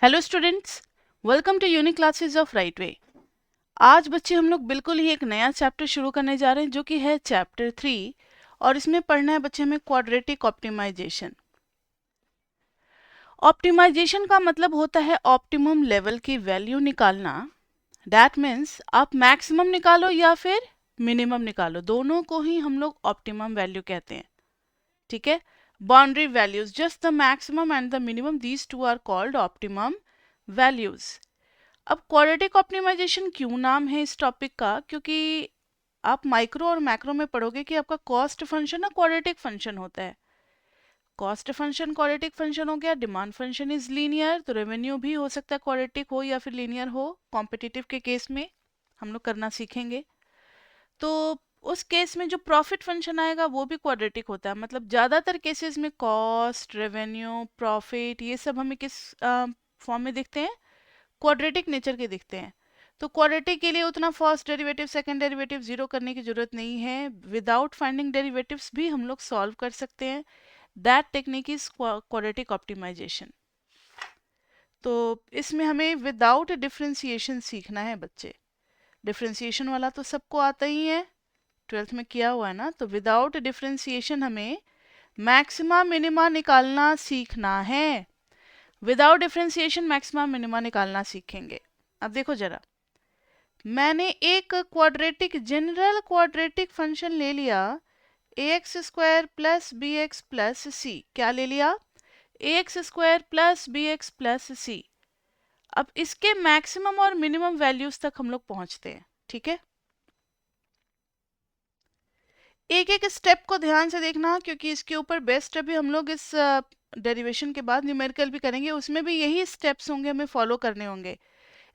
Hello students, welcome to unique classes of right way. आज बच्चे हम लोग बिल्कुल ही एक नया चैप्टर शुरू करने जा रहे हैं जो कि है चैप्टर 3 और इसमें पढ़ना है बच्चे हमें क्वाड्रेटिक ऑप्टिमाइजेशन। ऑप्टिमाइजेशन का मतलब होता है ऑप्टिमम लेवल की वैल्यू निकालना। दैट मीन्स आप मैक्सिमम निकालो या फिर मिनिमम निकालो, दोनों को ही हम लोग ऑप्टिमम वैल्यू कहते हैं। ठीक है, boundary values just the maximum and the minimum, these two are called optimum values. अब क्वाड्रेटिक ऑप्टिमाइजेशन क्यों नाम है इस टॉपिक का, क्योंकि आप माइक्रो और मैक्रो में पढ़ोगे कि आपका कॉस्ट फंक्शन ना क्वाड्रेटिक फंक्शन होता है। कॉस्ट फंक्शन क्वाड्रेटिक फंक्शन हो गया, डिमांड फंक्शन इज लीनियर, तो रेवेन्यू भी हो सकता है क्वाड्रेटिक हो या फिर लीनियर हो। कॉम्पिटिटिव के केस में हम लोग करना सीखेंगे। तो उस केस में जो प्रॉफिट फंक्शन आएगा वो भी क्वाड्रेटिक होता है। मतलब ज्यादातर केसेस में कॉस्ट, रेवेन्यू, प्रॉफिट ये सब हमें किस फॉर्म में दिखते हैं? क्वाड्रेटिक नेचर के दिखते हैं। तो क्वाड्रेटिक के लिए उतना first derivative second derivative zero करने की जरूरत नहीं है। विदाउट फाइंडिंग डेरिवेटिव्स भी हम लोग सॉल्व कर सकते हैं। That technique is quadratic optimisation. तो इसमें हमें विदाउट डिफरेंशिएशन सीखना है बच्चे। डिफरेंशिएशन वाला तो सबको आता ही है, ट्वेल्थ में किया हुआ है ना। तो विदाउट डिफरेंशिएशन हमें मैक्सिमा मिनिमा निकालना सीखना है। विदाउट डिफरेंशिएशन मैक्सिमा मिनिमा निकालना सीखेंगे। अब देखो जरा, मैंने एक क्वाड्रेटिक जनरल क्वाड्रेटिक फंक्शन ले लिया, a x square plus b x plus c. क्या ले लिया? A x square plus b x plus c. अब इसके मैक्सिमम और मिनिमम वैल्यूज तक हम लोग पहुंचते हैं। ठीक है, एक एक स्टेप को ध्यान से देखना, क्योंकि इसके ऊपर बेस्ट अभी हम लोग इस डेरिवेशन के बाद न्यूमेरिकल भी करेंगे, उसमें भी यही स्टेप्स होंगे, हमें फॉलो करने होंगे।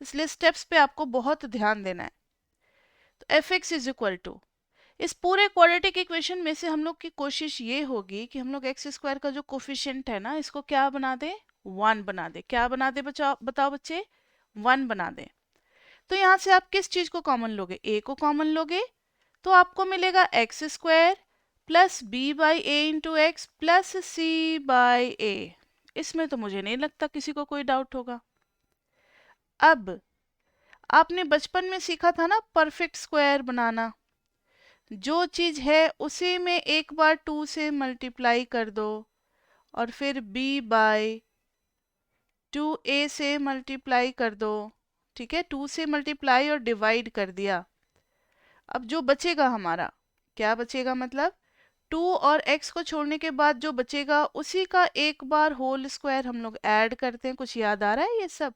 इसलिए स्टेप्स पे आपको बहुत ध्यान देना है। तो F x is equal to, इस पूरे क्वाड्रेटिक इक्वेशन में से हम लोग की कोशिश ये होगी कि हम लोग एक्स स्क्वायर का जो कोफिशिएंट है ना, इसको क्या बना दे? 1 बना दे। क्या बना दे बताओ बच्चे? 1 बना दे। तो यहाँ से आप किस चीज को कॉमन लोगे? ए को कॉमन लोगे, तो आपको मिलेगा x square plus B by a into x plus c by a. इसमें तो मुझे नहीं लगता किसी को कोई डाउट होगा। अब आपने बचपन में सीखा था ना परफेक्ट स्क्वायर बनाना। जो चीज है उसी में एक बार 2 से मल्टीप्लाई कर दो और फिर b बाय 2a से मल्टीप्लाई कर दो। ठीक है, 2 से मल्टीप्लाई और डिवाइड कर दिया। अब जो बचेगा हमारा, क्या बचेगा? मतलब 2 और x को छोड़ने के बाद जो बचेगा उसी का एक बार होल स्क्वायर हम लोग ऐड करते हैं। कुछ याद आ रहा है? ये सब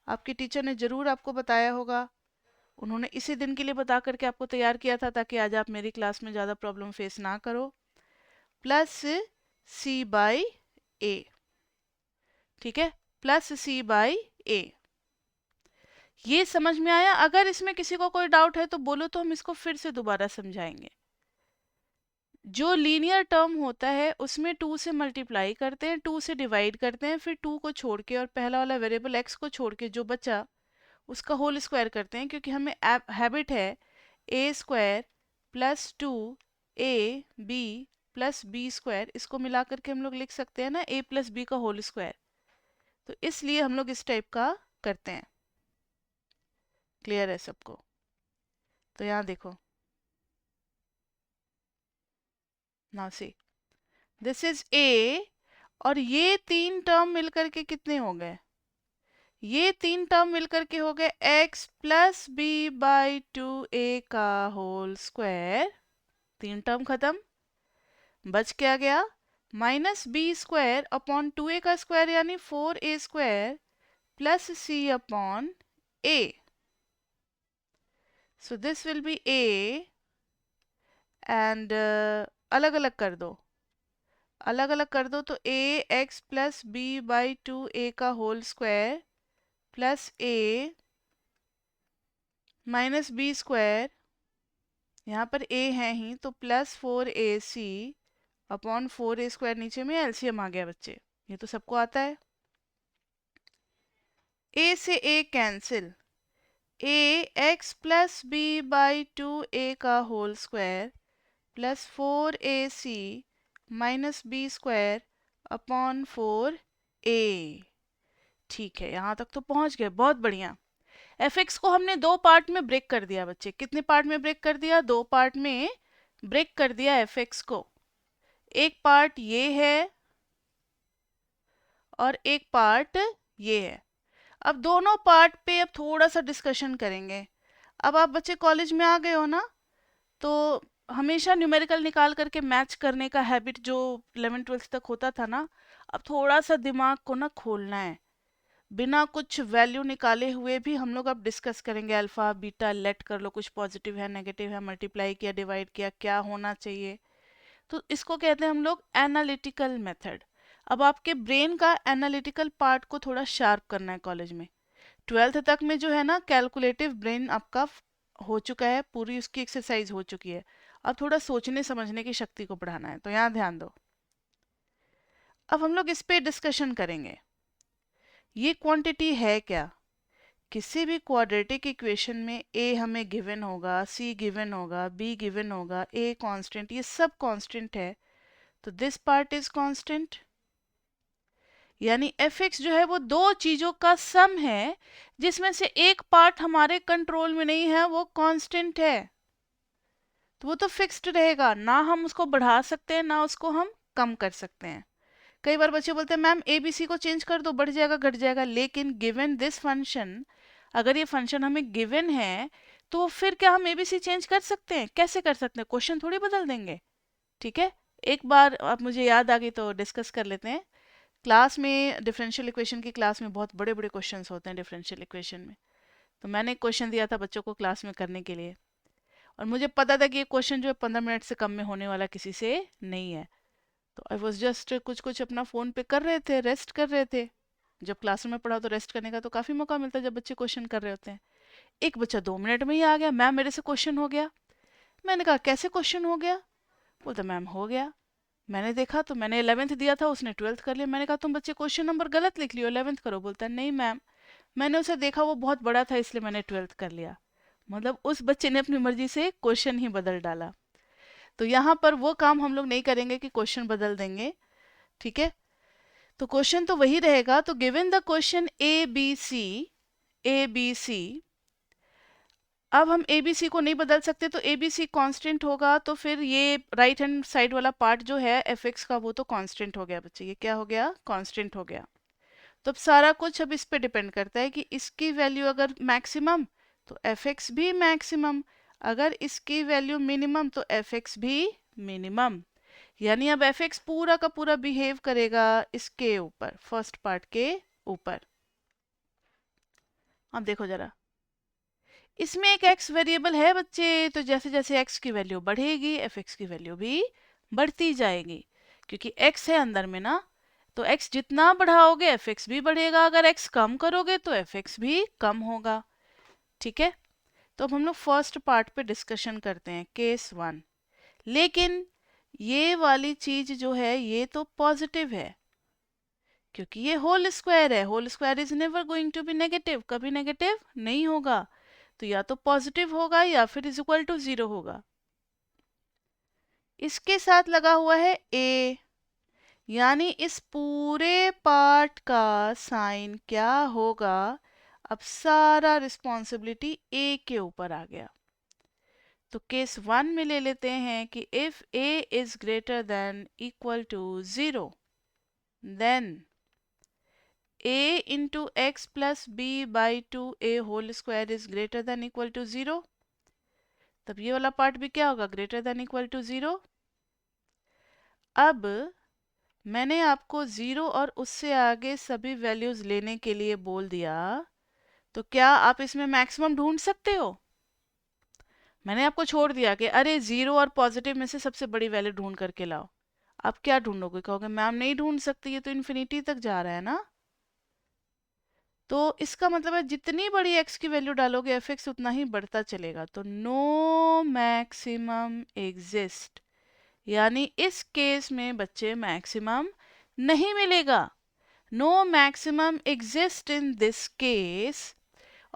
आपके टीचर ने जरूर आपको बताया होगा। उन्होंने इसी दिन के लिए बता करके आपको तैयार किया था ताकि आज आप मेरी क्लास में ज़्यादा प्रॉब्लम फेस ना करो। प्लस सी बाई ए। ठीक है, प्लस सी बाई ए। ये समझ में आया? अगर इसमें किसी को कोई डाउट है तो बोलो, तो हम इसको फिर से दोबारा समझाएंगे। जो लीनियर टर्म होता है उसमें 2 से मल्टीप्लाई करते हैं, 2 से डिवाइड करते हैं, फिर 2 को छोड़ के और पहला वाला वेरिएबल x को छोड़ के जो बचा उसका होल स्क्वायर करते हैं, क्योंकि हमें हैबिट है a square plus 2ab plus b square, इसको मिला करके हम लोग लिख सकते हैं ना a प्लस बी का होल स्क्वायर। तो इसलिए हम लोग इस टाइप का करते हैं। क्लियर है सबको? तो यहाँ देखो, now see, this is a, और ये तीन टर्म मिलकर के कितने हो गए? ये तीन टर्म मिलकर के हो गए x plus B by 2a का होल स्क्वायर। तीन टर्म खत्म, बच क्या गया? Minus B square upon 2a का स्क्वायर यानी 4a square plus c upon a। So this will be a and अलग अलग कर दो, अलग अलग कर दो तो a x plus B by 2a का whole square plus a minus B square, यहाँ पर a है ही तो plus 4ac upon 4a square. नीचे में एलसीएम आ गया बच्चे, ये तो सबको आता है। a से a cancel, a x plus B by 2a का whole square plus 4ac minus B square upon 4a। ठीक है, यहाँ तक तो पहुंच गए, बहुत बढ़िया। एफ एक्स को हमने दो पार्ट में ब्रेक कर दिया बच्चे। कितने पार्ट में ब्रेक कर दिया? दो पार्ट में ब्रेक कर दिया एफ एक्स को। एक पार्ट ये है और एक पार्ट ये है। अब दोनों पार्ट पे अब थोड़ा सा डिस्कशन करेंगे। अब आप बच्चे कॉलेज में आ गए हो ना, तो हमेशा न्यूमेरिकल निकाल करके मैच करने का हैबिट जो 11th-12th तक होता था ना, अब थोड़ा सा दिमाग को ना खोलना है। बिना कुछ वैल्यू निकाले हुए भी हम लोग अब डिस्कस करेंगे। अल्फा बीटा लेट कर लो, कुछ पॉजिटिव है नेगेटिव है, मल्टीप्लाई किया डिवाइड किया, क्या होना चाहिए। तो इसको कहते हैं हम लोग एनालिटिकल मेथड। अब आपके ब्रेन का एनालिटिकल पार्ट को थोड़ा शार्प करना है कॉलेज में। 12th तक में जो है ना, कैलकुलेटिव ब्रेन आपका हो चुका है, पूरी उसकी एक्सरसाइज हो चुकी है। अब थोड़ा सोचने समझने की शक्ति को बढ़ाना है, तो यहाँ ध्यान दो। अब हम लोग इस पे डिस्कशन करेंगे। ये क्वांटिटी है क्या? किसी भी क्वाड्रेटिक इक्वेशन में a हमें गिवन होगा, c गिवन होगा, b गिवन होगा, a कांस्टेंट, ये सब कांस्टेंट है। तो दिस पार्ट इज कांस्टेंट, यानी fx जो है वो दो चीजों का सम है, जिसमें से एक पार्ट हमारे कंट्रोल में नहीं है, वो कांस्टेंट है। तो वो तो फिक्स्ड रहेगा, ना हम उसको बढ़ा सकते हैं ना उसको हम कम कर सकते हैं। कई बार बच्चे बोलते हैं मैम एबीसी को चेंज कर दो, बढ़ जाएगा घट जाएगा, लेकिन गिवन दिस फंक्शन, अगर ये फंक्शन हमें गिवन है तो फिर क्या हम एबीसी चेंज कर सकते हैं? कैसे कर सकते हैं? क्वेश्चन थोड़ी बदल देंगे। ठीक है, एक बार अब मुझे याद आ गई तो डिस्कस कर लेते हैं। क्लास में डिफरेंशियल इक्वेशन की क्लास में बहुत बड़े बड़े क्वेश्चंस होते हैं डिफरेंशियल इक्वेशन में। तो मैंने एक क्वेश्चन दिया था बच्चों को क्लास में करने के लिए, और मुझे पता था कि ये क्वेश्चन जो है 15 मिनट से कम में होने वाला किसी से नहीं है। तो आई वॉज जस्ट कुछ कुछ अपना फ़ोन पे कर रहे थे, रेस्ट कर रहे थे। जब क्लासरूम में पढ़ा तो रेस्ट करने का तो काफ़ी मौका मिलता है जब बच्चे क्वेश्चन कर रहे होते हैं। एक बच्चा 2 मिनट में ही आ गया, मैम मेरे से क्वेश्चन हो गया। मैंने कहा कैसे क्वेश्चन हो गया? बोलता मैम हो गया। मैंने देखा तो मैंने 11th दिया था, उसने 12th कर लिया। मैंने कहा तुम बच्चे क्वेश्चन नंबर गलत लिख लियो, 11th करो। बोलता नहीं मैम, मैंने उसे देखा वो बहुत बड़ा था इसलिए मैंने 12th कर लिया। मतलब उस बच्चे ने अपनी मर्जी से क्वेश्चन ही बदल डाला। तो यहाँ पर वो काम हम लोग नहीं करेंगे कि क्वेश्चन बदल देंगे। ठीक है, तो क्वेश्चन तो वही रहेगा। तो given the question A B C, अब हम ए बी सी को नहीं बदल सकते, तो ए बी सी कॉन्स्टेंट होगा, तो फिर ये राइट हैंड साइड वाला पार्ट जो है एफ एक्स का वो तो कांस्टेंट हो गया बच्चे। ये क्या हो गया? कांस्टेंट हो गया। तो अब सारा कुछ अब इस पे डिपेंड करता है कि इसकी वैल्यू अगर मैक्सिमम तो एफ एक्स भी मैक्सिमम, अगर इसकी वैल्यू मिनिमम तो एफ एक्स भी मिनिमम। यानी अब एफ एक्स पूरा का पूरा बिहेव करेगा इसके ऊपर, फर्स्ट पार्ट के ऊपर। अब देखो जरा, इसमें एक x वेरिएबल है बच्चे, तो जैसे जैसे x की वैल्यू बढ़ेगी एफ एक्स की वैल्यू भी बढ़ती जाएगी, क्योंकि x है अंदर में ना। तो x जितना बढ़ाओगे एफ एक्स भी बढ़ेगा, अगर x कम करोगे तो एफ एक्स भी कम होगा। ठीक है, तो अब हम लोग फर्स्ट पार्ट पे डिस्कशन करते हैं, केस 1। लेकिन ये वाली चीज जो है ये तो पॉजिटिव है, क्योंकि ये होल स्क्वायर है। Whole square is never going to be negative, कभी नेगेटिव नहीं होगा। तो या तो पॉजिटिव होगा या फिर इज इक्वल टू 0 होगा। इसके साथ लगा हुआ है a, यानी इस पूरे पार्ट का साइन क्या होगा? अब सारा रिस्पॉन्सिबिलिटी a के ऊपर आ गया। तो केस 1 में ले लेते हैं कि if a is greater than equal to 0, then a into x plus b by 2a whole square is greater than equal to 0। तब ये वाला पार्ट भी क्या होगा? Greater than equal to 0। अब मैंने आपको 0 और उससे आगे सभी वैल्यूज लेने के लिए बोल दिया, तो क्या आप इसमें मैक्सिमम ढूंढ सकते हो? मैंने आपको छोड़ दिया कि अरे 0 और पॉजिटिव में से सबसे बड़ी वैल्यू ढूंढ करके लाओ। आप क्या ढूंढोगे? कहोगे मैम नहीं ढूंढ सकते, ये तो इन्फिनिटी तक जा रहा है ना। तो इसका मतलब है जितनी बड़ी x की वैल्यू डालोगे एफ एक्स उतना ही बढ़ता चलेगा। तो नो मैक्सिमम एग्जिस्ट, यानी इस केस में बच्चे मैक्सिमम नहीं मिलेगा। No maximum exist in this case.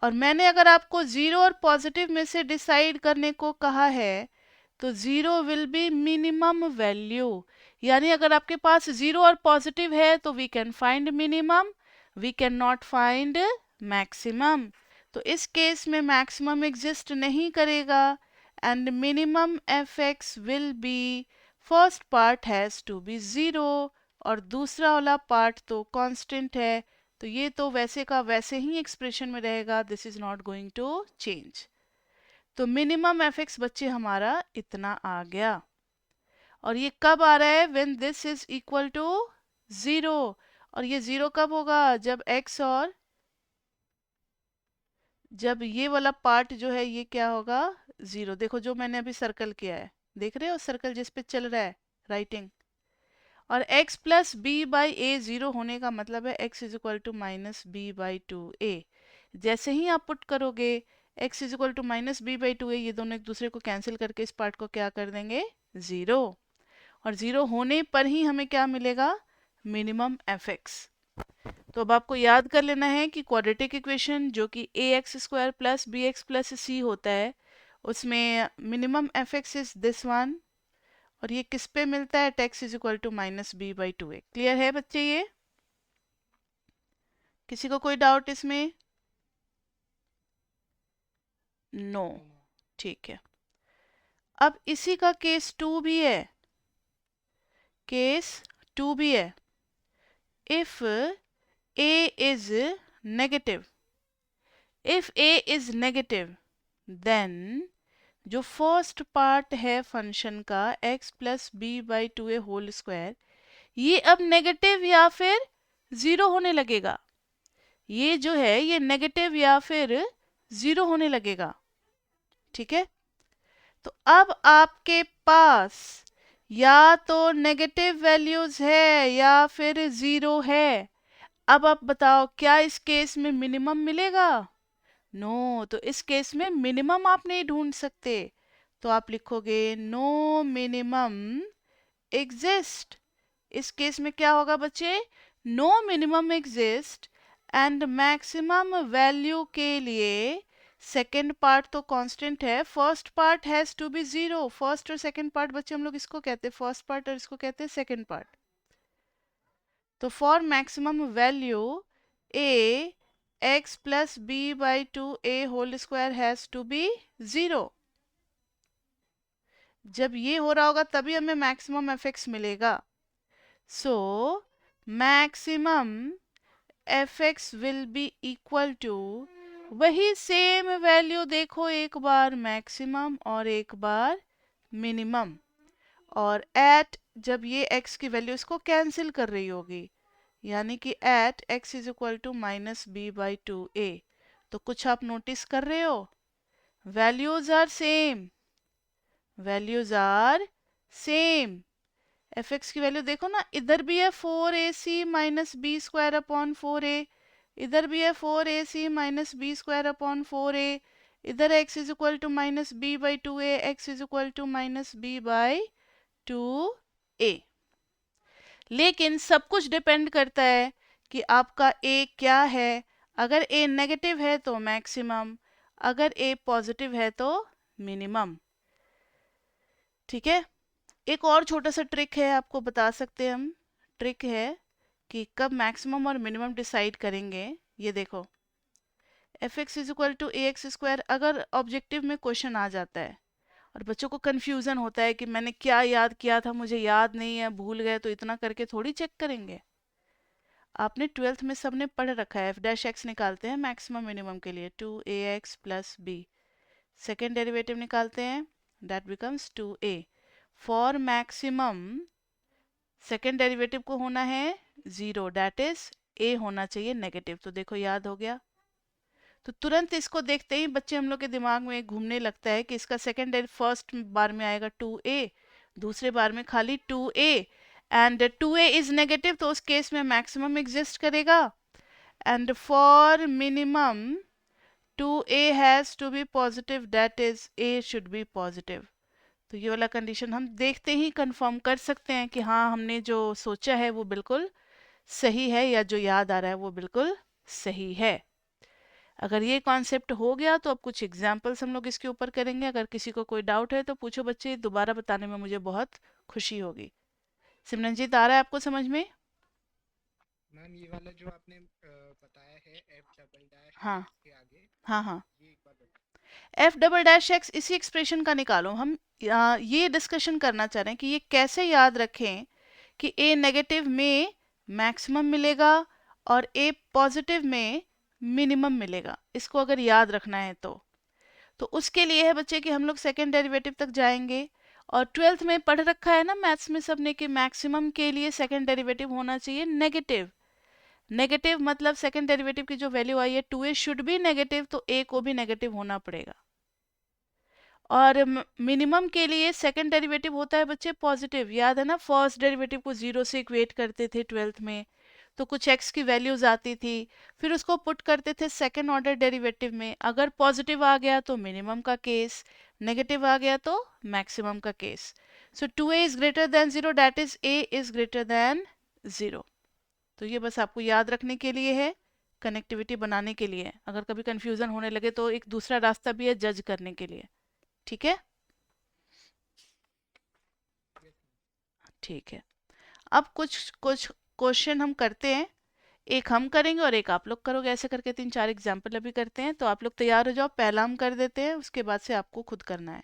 और मैंने अगर आपको 0 और पॉजिटिव में से डिसाइड करने को कहा है, तो 0 विल बी मिनिमम वैल्यू। यानी अगर आपके पास 0 और पॉजिटिव है तो we can find minimum, we can not find maximum. तो इस केस में मैक्सिमम एग्जिस्ट नहीं करेगा and minimum F X will be, first part has to be zero और दूसरा वाला पार्ट तो कांस्टेंट है, तो ये तो वैसे का वैसे ही एक्सप्रेशन में रहेगा, this is not going to change. तो मिनिमम एफ एक्स बच्चे हमारा इतना आ गया। और ये कब आ रहा है? When this is equal to zero. और ये ज़ीरो कब होगा? जब x और जब ये वाला पार्ट जो है ये क्या होगा? ज़ीरो। देखो जो मैंने अभी सर्कल किया है, देख रहे हो सर्कल जिस पे चल रहा है राइटिंग। और x plus B by a zero होने का मतलब है x is equal to minus b by two a. जैसे ही आप पुट करोगे x is equal to minus b by two a, ये दोनों एक दूसरे को कैंसिल करके इस पार्ट को क्या कर देंगे? ज़ीरो। और ज़ीरो होने पर ही हमें क्या मिलेगा? Minimum F x. तो अब आपको याद कर लेना है कि क्वाड्रेटिक इक्वेशन जो कि a x square plus b x plus c होता है, उसमें minimum F x is this one, और ये किस पे मिलता है? X is equal to minus b by two a. Clear है बच्चे? ये किसी को कोई डाउट इसमें? नो। ठीक है। अब इसी का केस टू भी है, केस टू भी है। If A is negative, if A is negative then जो फर्स्ट पार्ट है फंक्शन का x plus B by two A whole square, ये अब नेगेटिव या फिर ज़ीरो होने लगेगा। ये जो है ये नेगेटिव या फिर ज़ीरो होने लगेगा। ठीक है, तो अब आपके पास या तो नेगेटिव वैल्यूज है या फिर ज़ीरो है। अब आप बताओ क्या इस केस में मिनिमम मिलेगा? नो। तो इस केस में मिनिमम आप नहीं ढूंढ सकते, तो आप लिखोगे नो मिनिमम एग्जिस्ट। इस केस में क्या होगा बच्चे? No minimum exist and maximum value के लिए सेकेंड पार्ट तो कांस्टेंट है, first part has to be zero. First और सेकेंड पार्ट बच्चे हम लोग इसको कहते हैं फर्स्ट पार्ट और इसको कहते हैं सेकेंड पार्ट। तो for maximum value A X plus B by two A whole square has to be zero. जब ये हो रहा होगा तभी हमें मैक्सिमम एफ एक्स मिलेगा। So maximum F X will be equal to, वही सेम वैल्यू देखो, एक बार मैक्सिमम और एक बार मिनिमम। और एट जब ये x की वैल्यू इसको कैंसिल कर रही होगी, यानी कि at x is equal to minus b by two a, तो कुछ आप नोटिस कर रहे हो? Values are same, values are same. F x की वैल्यू देखो ना, इधर भी है four a c minus B square upon four a, इधर भी है four a c minus B square upon four a, इधर x is equal to minus b by two A, x is equal to minus b by two a. लेकिन सब कुछ depend करता है कि आपका ए क्या है। अगर ए नेगेटिव है तो मैक्सिमम, अगर ए पॉजिटिव है तो मिनिमम। ठीक है, एक और छोटा सा ट्रिक है आपको बता सकते हैं हम। ट्रिक है कि कब मैक्सिमम और मिनिमम डिसाइड करेंगे। ये देखो, F x is equal to A x square अगर ऑब्जेक्टिव में क्वेश्चन आ जाता है और बच्चों को कंफ्यूजन होता है कि मैंने क्या याद किया था, मुझे याद नहीं है, भूल गए, तो इतना करके थोड़ी चेक करेंगे। आपने ट्वेल्थ में सबने पढ़ रखा है, एफ डैश एक्स निकालते हैं मैक्सिमम मिनिमम के लिए, टू ए X plus B. Second derivative निकालते हैं, that becomes two A. For maximum second derivative को होना है ज़ीरो, दैट इज ए होना चाहिए नेगेटिव। तो देखो याद हो गया। तो तुरंत इसको देखते ही बच्चे हम लोग के दिमाग में घूमने लगता है कि इसका सेकेंड डेरिवेटिव फर्स्ट बार में आएगा टू ए, दूसरे बार में खाली two A, and two A is negative, तो उस केस में मैक्सिमम एग्जिस्ट करेगा। And for minimum two A has to be positive, that is A should be positive. तो ये वाला कंडीशन हम देखते ही कंफर्म कर सकते हैं कि हाँ हमने जो सोचा है वो बिल्कुल सही है, या जो याद आ रहा है वो बिल्कुल सही है। अगर ये कॉन्सेप्ट हो गया तो अब कुछ एग्जाम्पल्स हम लोग इसके ऊपर करेंगे। अगर किसी को कोई डाउट है तो पूछो बच्चे, दोबारा बताने में मुझे बहुत खुशी होगी। सिमरनजीत, आ रहा है आपको समझ में? मैम ये वाला जो आपने हाँ हाँ हाँ, एफ डबल डैश एक्स इसी एक्सप्रेशन का निकालो। हम ये डिस्कशन करना चाह रहे हैं कि ये कैसे याद रखें कि ए नेगेटिव में मैक्सिमम मिलेगा और ए पॉजिटिव में मिनिमम मिलेगा। इसको अगर याद रखना है तो उसके लिए है बच्चे कि हम लोग सेकेंड डेरिवेटिव तक जाएंगे। और ट्वेल्थ में पढ़ रखा है ना मैथ्स में सबने कि मैक्सिमम के लिए सेकेंड डेरिवेटिव होना चाहिए नेगेटिव। नेगेटिव मतलब सेकेंड डेरिवेटिव की जो वैल्यू आई है 2a शुड बी नेगेटिव, तो a को भी नेगेटिव होना पड़ेगा। और मिनिमम के लिए सेकंड डेरिवेटिव होता है बच्चे पॉजिटिव। याद है ना, फर्स्ट डेरिवेटिव को जीरो से इक्वेट करते थे ट्वेल्थ में, तो कुछ एक्स की वैल्यूज आती थी, फिर उसको पुट करते थे सेकंड ऑर्डर डेरिवेटिव में। अगर पॉजिटिव आ गया तो मिनिमम का केस, नेगेटिव आ गया तो मैक्सिमम का case. So 2a is greater than 0, that is a is greater than 0। तो ये बस आपको याद रखने के लिए है, कनेक्टिविटी बनाने के लिए। अगर कभी कंफ्यूजन होने लगे तो एक दूसरा रास्ता भी है जज करने के लिए। ठीक है, ठीक है। अब कुछ कुछ क्वेश्चन हम करते हैं, एक हम करेंगे और एक आप लोग करोगे। ऐसे करके 3-4 एग्जाम्पल अभी करते हैं। तो आप लोग तैयार हो जाओ, पहला हम कर देते हैं, उसके बाद से आपको खुद करना है।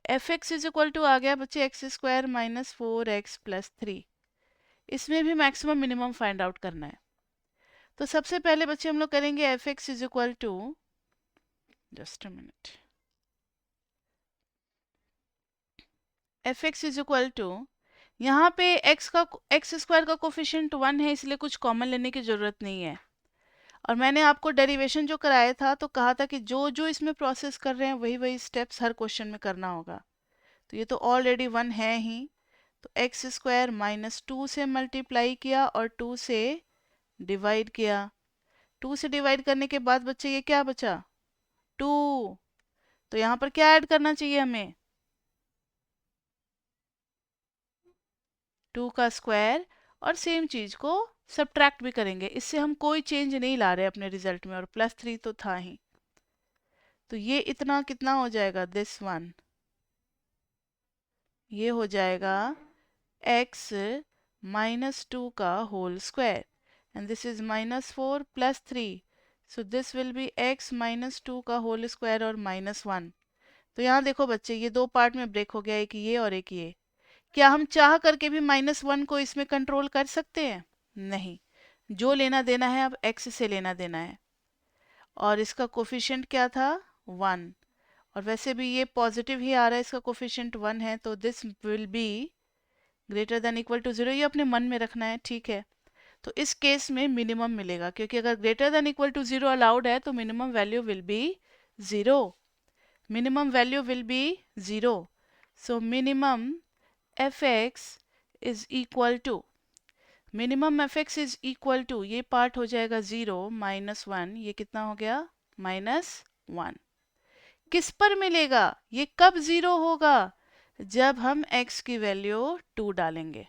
F x is equal to आ गया बच्चे x square minus 4x plus 3। इसमें भी मैक्सिमम मिनिमम फाइंड आउट करना है। तो सबसे पहले बच्चे हम लोग करेंगे F x is equal to, just a minute, F x is equal to, यहाँ पे एक्स स्क्वायर का कोफिशिएंट 1 है, इसलिए कुछ कॉमन लेने की जरूरत नहीं है। और मैंने आपको डेरिवेशन जो कराया था तो कहा था कि जो जो इसमें प्रोसेस कर रहे हैं वही वही स्टेप्स हर क्वेश्चन में करना होगा। तो ये तो ऑलरेडी 1 है ही, तो एक्स स्क्वायर माइनस 2 से मल्टीप्लाई किया और 2 से डिवाइड किया। 2 से डिवाइड करने के बाद बच्चे ये क्या बचा, 2। तो यहाँ पर क्या ऐड करना चाहिए हमें, 2 का स्क्वायर, और सेम चीज को सब्ट्रैक्ट भी करेंगे। इससे हम कोई चेंज नहीं ला रहे अपने रिजल्ट में, और प्लस 3 तो था ही। तो ये इतना कितना हो जाएगा, दिस वन, ये हो जाएगा x माइनस 2 का whole square, and this is minus 4 plus 3, so this will be x minus 2 का होल स्क्वायर और माइनस 1। तो यहाँ देखो बच्चे, ये दो पार्ट में ब्रेक हो गया, एक ये और एक ये। क्या हम चाह करके भी -1 को इसमें कंट्रोल कर सकते हैं? नहीं, जो लेना देना है अब x से लेना देना है। और इसका कोफिशिएंट क्या था, 1, और वैसे भी ये पॉजिटिव ही आ रहा है, इसका कोफिशिएंट 1 है, तो this will be greater than equal to 0। ये अपने मन में रखना है, ठीक है। तो इस केस में मिनिमम मिलेगा, क्योंकि अगर greater than equal to 0 allowed है तो minimum value will be 0। Minimum value will be 0। So minimum fx is equal to, minimum fx is equal to, ये पार्ट हो जाएगा 0 माइनस 1, ये कितना हो गया, -1। किस पर मिलेगा, ये कब 0 होगा, जब हम x की वैल्यू 2 डालेंगे।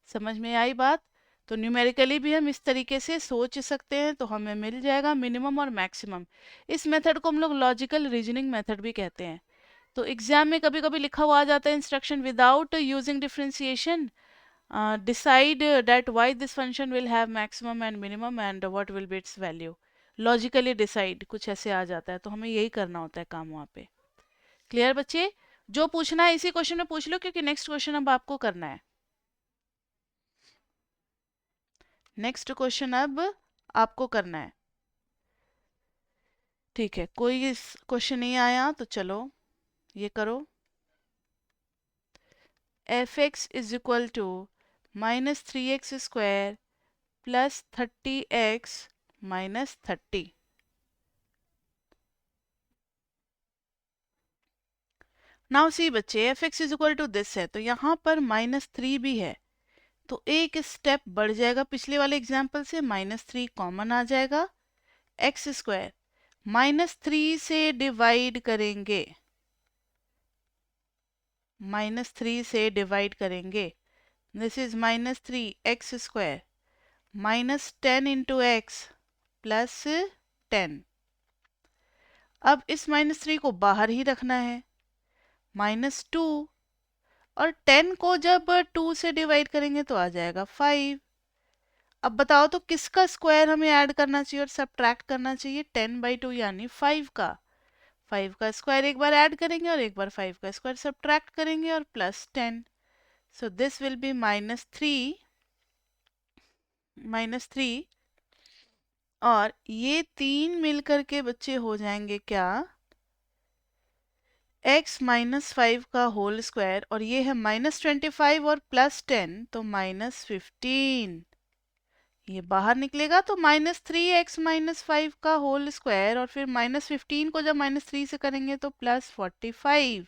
समझ में आई बात? तो न्यूमेरिकली भी हम इस तरीके से सोच सकते हैं, तो हमें मिल जाएगा मिनिमम और मैक्सिमम। इस मेथड को हम लोग लॉजिकल रीजनिंग मेथड भी कहते हैं। तो एग्जाम में कभी कभी लिखा हुआ आ जाता है instruction, without using differentiation decide that why this function will have maximum and minimum and what will be it's value. Logically decide कुछ ऐसे आ जाता है, तो हमें यही करना होता है काम वहाँ पे। क्लियर बच्चे? जो पूछना है इसी क्वेश्चन में पूछ लो, क्योंकि नेक्स्ट क्वेश्चन अब आपको करना है। नेक्स्ट क्वेश्चन अब आपको करना है, ठीक है। कोई क्वेश्चन नहीं आया तो चलो ये करो। F x is equal to minus 3x square plus 30x minus 30। Now see बच्चे, f x is equal to this है, तो यहाँ पर -3 भी है, तो एक स्टेप बढ़ जाएगा पिछले वाले एग्जाम्पल से, -3 कॉमन आ जाएगा। एक्स स्क्वायर -3 से डिवाइड करेंगे, -3 से डिवाइड करेंगे, this is -3x square minus 10 into x plus 10। अब इस -3 को बाहर ही रखना है, -2, और 10 को जब 2 से डिवाइड करेंगे तो आ जाएगा 5। अब बताओ तो किसका स्क्वायर हमें ऐड करना चाहिए और सब्ट्रैक्ट करना चाहिए? 10/2 यानी 5 का। 5 का स्क्वायर एक बार ऐड करेंगे और एक बार 5 का स्क्वायर सब्ट्रैक्ट करेंगे और plus 10। So this will B -3 और ये तीन मिलकर के बच्चे हो जाएंगे क्या? x -5 का होल स्क्वायर, और ये है -25 और +10 तो -15। ये बाहर निकलेगा तो -3x -5 का होल स्क्वायर और फिर -15 को जब -3 से करेंगे तो +45।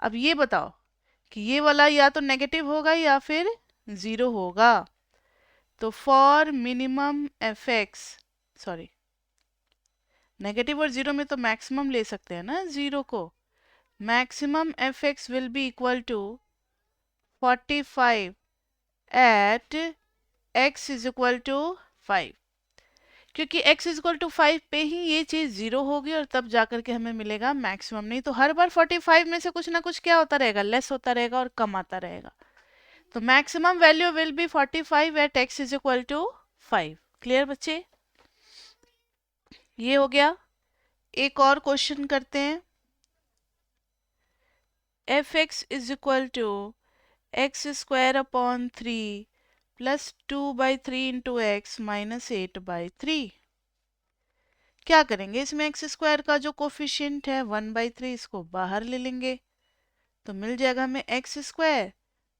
अब ये बताओ कि ये वाला या तो नेगेटिव होगा या फिर जीरो होगा। तो for minimum F X, sorry, negative और जीरो में तो मैक्सिमम ले सकते हैं ना जीरो को। Maximum F X will be equal to 45 at x is equal to 5, क्योंकि x इज इक्वल टू 5 पे ही ये चीज जीरो होगी और तब जाकर के हमें मिलेगा मैक्सिमम। नहीं तो हर बार 45 में से कुछ ना कुछ क्या होता रहेगा, लेस होता रहेगा और कम आता रहेगा। तो maximum value will be 45 at x is equal to 5। Clear बच्चे? ये हो गया। एक और क्वेश्चन करते हैं। F x is equal to x square upon 3 plus 2/3 into x minus 8/3। क्या करेंगे इसमें? एक्स स्क्वायर का जो कोफिशिएंट है 1/3 इसको बाहर ले लेंगे तो मिल जाएगा हमें x square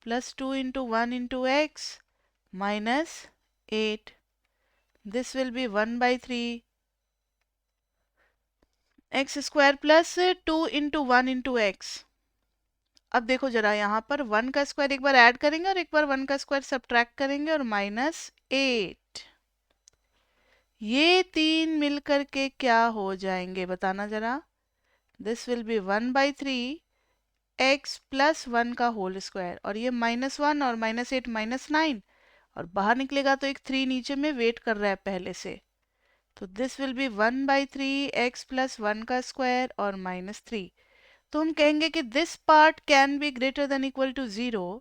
plus 2 into 1 into x minus 8। This will be 1/3 x square plus 2 into 1 into x. अब देखो जरा, यहाँ पर 1 का स्क्वायर एक बार ऐड करेंगे और एक बार 1 का स्क्वायर सब्ट्रैक्ट करेंगे और -8। ये तीन मिलकर के क्या हो जाएंगे बताना जरा? This will be 1/3 x plus 1 का होल स्क्वायर, और ये -1 और -8 -9 और बाहर निकलेगा तो एक 3 नीचे में वेट कर रहा है पहले से। तो this will be 1/3 x plus 1 का स्क्वायर और -3। तो हम कहेंगे कि this part can be greater than equal to 0।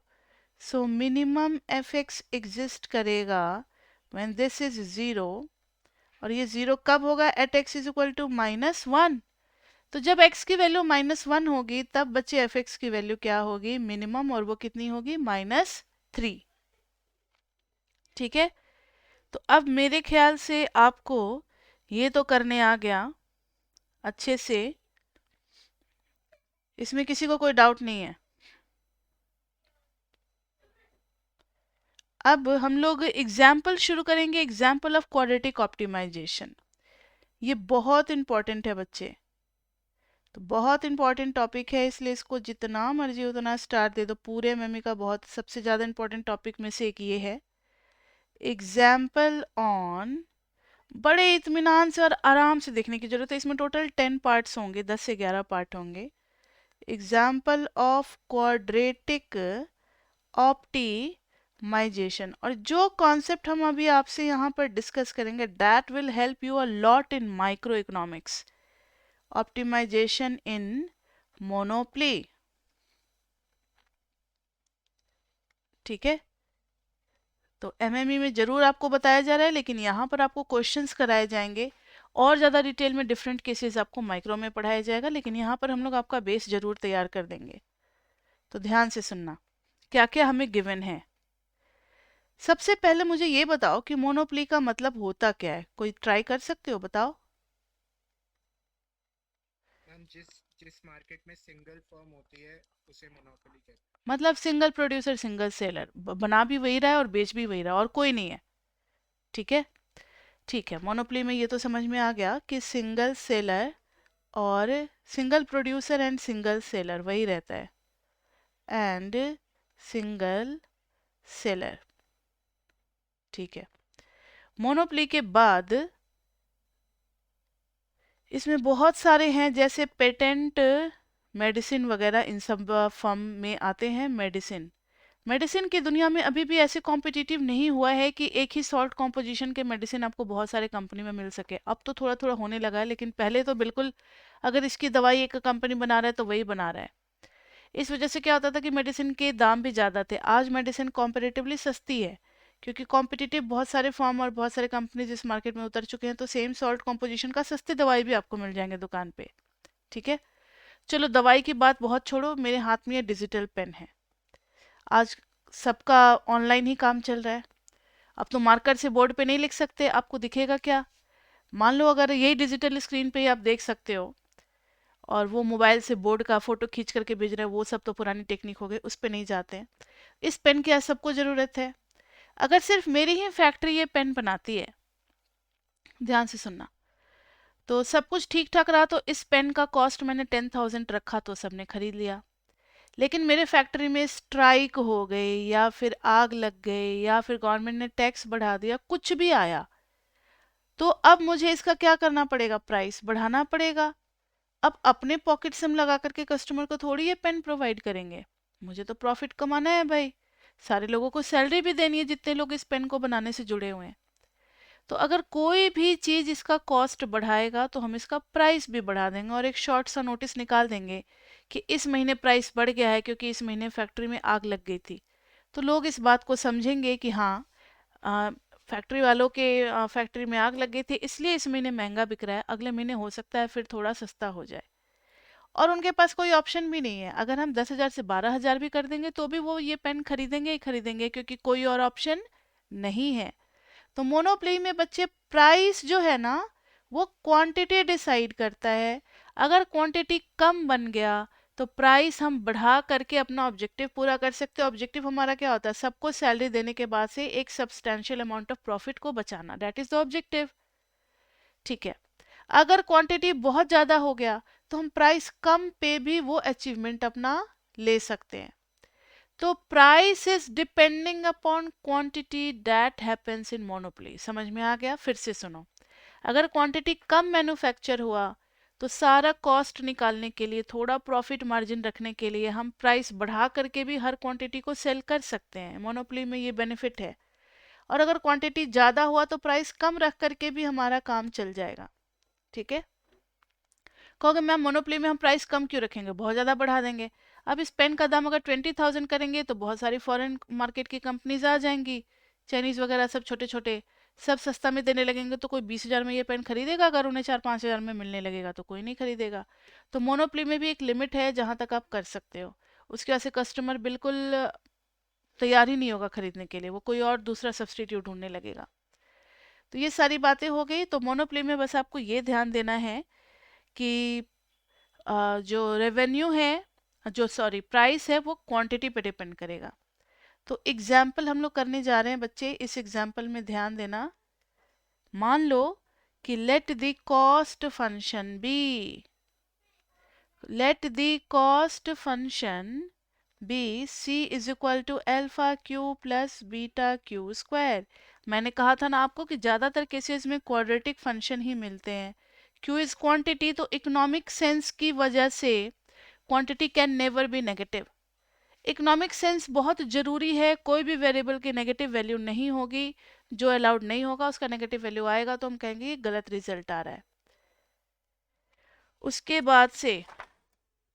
So minimum F x exist करेगा व्हेन दिस इज 0। और ये 0 कब होगा? At x is equal to -1। तो जब x की वैल्यू -1 होगी तब बच्चे एफ एक्स की वैल्यू क्या होगी? मिनिमम, और वो कितनी होगी? -3। ठीक है। तो अब मेरे ख्याल से आपको ये तो करने आ गया अच्छे से, इसमें किसी को कोई डाउट नहीं है। अब हम लोग एग्जाम्पल शुरू करेंगे, एग्जाम्पल ऑफ क्वाड्रेटिक ऑप्टिमाइजेशन। ये बहुत इंपॉर्टेंट है बच्चे, तो बहुत इंपॉर्टेंट टॉपिक है, इसलिए इसको जितना मर्जी उतना स्टार दे दो। पूरे एमएमई का बहुत सबसे ज़्यादा इंपॉर्टेंट टॉपिक में से एक ये है। एग्जाम्पल ऑन, बड़े इत्मीनान से और आराम से देखने की जरूरत है। इसमें टोटल 10 पार्ट्स होंगे, 10 से 11 पार्ट होंगे। एग्जाम्पल ऑफ क्वाड्रेटिक ऑप्टिमाइजेशन, और जो कॉन्सेप्ट हम अभी आपसे यहाँ पर डिस्कस करेंगे that will help you a lot in microeconomics. Optimization in monopoly. ठीक है। तो एमएमई में जरूर आपको बताया जा रहा है, लेकिन यहाँ पर आपको क्वेश्चंस कराए जाएंगे और ज़्यादा डिटेल में डिफरेंट केसेस आपको माइक्रो में पढ़ाया जाएगा, लेकिन यहाँ पर हम लोग आपका बेस जरूर तैयार कर देंगे। तो ध्यान से सुनना क्या क्या हमें गिवन है। सबसे पहले मुझे ये बताओ कि मोनोपोली का मतलब होता क्या है? कोई ट्राई कर सकते हो? बताओ। मैम जिस जिस मार्केट में सिंगल फर्म होती है उसे मोनोपोली कहते हैं। मतलब सिंगल प्रोड्यूसर सिंगल सेलर, बना भी वही रहा है और बेच भी वही रहा है और कोई नहीं है। ठीक है। ठीक है, मोनोपोली में ये तो समझ में आ गया कि सिंगल सेलर और single producer and single seller वही रहता है, एंड सिंगल सेलर। ठीक है। मोनोपोली के बाद इसमें बहुत सारे हैं, जैसे पेटेंट, मेडिसिन वगैरह, इन सब फॉर्म में आते हैं। मेडिसिन, मेडिसिन की दुनिया में अभी भी ऐसे कॉम्पिटिटिव नहीं हुआ है कि एक ही सॉल्ट कॉम्पोजिशन के मेडिसिन आपको बहुत सारे कंपनी में मिल सके। अब तो थोड़ा थोड़ा होने लगा है, लेकिन पहले तो बिल्कुल अगर इसकी दवाई एक कंपनी बना रहा है तो वही बना रहा है। इस वजह से क्या होता था कि मेडिसिन के दाम भी ज़्यादा थे। आज मेडिसिन कॉम्पेरेटिवली सस्ती है, क्योंकि कॉम्पिटिटिव बहुत सारे फॉर्म और बहुत सारे कंपनीज इस मार्केट में उतर चुके हैं, तो सेम सॉल्ट कॉम्पोजिशन का सस्ते दवाई भी आपको मिल जाएंगे दुकान पे। ठीक है, चलो दवाई की बात बहुत छोड़ो, मेरे हाथ में ये डिजिटल पेन है। आज सबका ऑनलाइन ही काम चल रहा है। अब तो मार्कर से बोर्ड पे नहीं लिख सकते, आपको दिखेगा क्या? मान लो अगर यही डिजिटल स्क्रीन पे ही आप देख सकते हो, और वो मोबाइल से बोर्ड का फोटो खींच करके भेज रहे हैं, वो सब तो पुरानी टेक्निक हो गई, उस पे नहीं जाते हैं। इस पेन की आज सबको ज़रूरत है। अगर सिर्फ मेरी ही फैक्ट्री ये पेन बनाती है, ध्यान से सुनना, तो सब कुछ ठीक ठाक रहा तो इस पेन का कॉस्ट मैंने 10,000 रखा तो सबने खरीद लिया। लेकिन मेरे फैक्ट्री में स्ट्राइक हो गई, या फिर आग लग गई, या फिर गवर्नमेंट ने टैक्स बढ़ा दिया, कुछ भी आया, तो अब मुझे इसका क्या करना पड़ेगा? प्राइस बढ़ाना पड़ेगा। अब अपने पॉकेट से हम लगा करके कस्टमर को थोड़ी ये पेन प्रोवाइड करेंगे, मुझे तो प्रॉफिट कमाना है भाई। सारे लोगों को सैलरी भी देनी है जितने लोग इस पेन को बनाने से जुड़े हुए हैं। तो अगर कोई भी चीज इसका कॉस्ट बढ़ाएगा तो हम इसका प्राइस भी बढ़ा देंगे, और एक शॉर्ट सा नोटिस निकाल देंगे कि इस महीने प्राइस बढ़ गया है क्योंकि इस महीने फैक्ट्री में आग लग गई थी। तो लोग इस बात को समझेंगे कि हाँ, आ, फैक्ट्री वालों के फैक्ट्री में आग लग गई थी इसलिए इस महीने महंगा बिक रहा है, अगले महीने हो सकता है फिर थोड़ा सस्ता हो जाए। और उनके पास कोई ऑप्शन भी नहीं है, अगर हम 10,000 से 12,000 भी कर देंगे तो भी वो ये पेन खरीदेंगे ही खरीदेंगे, क्योंकि कोई और ऑप्शन नहीं है। तो मोनोप्ली में बच्चे प्राइस जो है ना, वो क्वांटिटी डिसाइड करता है। अगर क्वांटिटी कम बन गया तो प्राइस हम बढ़ा करके अपना ऑब्जेक्टिव पूरा कर सकते हैं। ऑब्जेक्टिव हमारा क्या होता है? सबको सैलरी देने के बाद से एक सब्सटेंशियल अमाउंट ऑफ प्रॉफिट को बचाना, दैट इज द ऑब्जेक्टिव। ठीक है, अगर क्वांटिटी बहुत ज़्यादा हो गया तो हम प्राइस कम पे भी वो अचीवमेंट अपना ले सकते हैं। तो price is depending upon quantity that happens in monopoly. समझ में आ गया? फिर से सुनो, अगर क्वांटिटी कम मैन्युफैक्चर हुआ तो सारा कॉस्ट निकालने के लिए, थोड़ा प्रॉफिट मार्जिन रखने के लिए हम प्राइस बढ़ा करके भी हर क्वांटिटी को सेल कर सकते हैं। मोनोपोली में ये बेनिफिट है। और अगर क्वांटिटी ज़्यादा हुआ तो प्राइस कम रख करके भी हमारा काम चल जाएगा। ठीक है, कहोगे मैम मोनोपोली में हम प्राइस कम क्यों रखेंगे, बहुत ज़्यादा बढ़ा देंगे। अब इस पेन का दाम अगर 20,000 करेंगे तो बहुत सारी फॉरेन मार्केट की कंपनीज आ जाएंगी, चाइनीज़ वगैरह सब छोटे छोटे, सब सस्ता में देने लगेंगे, तो कोई 20,000 में ये पेन खरीदेगा? अगर उन्हें 4-5 हज़ार में मिलने लगेगा तो कोई नहीं खरीदेगा। तो मोनोपोली में भी एक लिमिट है जहाँ तक आप कर सकते हो, उसके वजह से कस्टमर बिल्कुल तैयार ही नहीं होगा खरीदने के लिए, वो कोई और दूसरा सब्सटीट्यूट ढूंढने लगेगा। तो ये सारी बातें हो गई। तो मोनोपोली में बस आपको ये ध्यान देना है कि जो रेवेन्यू है, जो सॉरी प्राइस है, वो क्वांटिटी पे डिपेंड करेगा। तो एग्जाम्पल हम लोग करने जा रहे हैं बच्चे, इस एग्जाम्पल में ध्यान देना। मान लो कि let the cost function be, let the cost function be c is equal to alpha q plus beta q square. मैंने कहा था ना आपको कि ज़्यादातर केसेस में क्वाड्रेटिक फंक्शन ही मिलते हैं। क्यू इज क्वांटिटी, तो इकोनॉमिक सेंस की वजह से quantity can never be negative. Economic sense बहुत जरूरी है, कोई भी वेरिएबल की नेगेटिव वैल्यू नहीं होगी, जो अलाउड नहीं होगा उसका नेगेटिव वैल्यू आएगा तो हम कहेंगे ये गलत रिजल्ट आ रहा है। उसके बाद से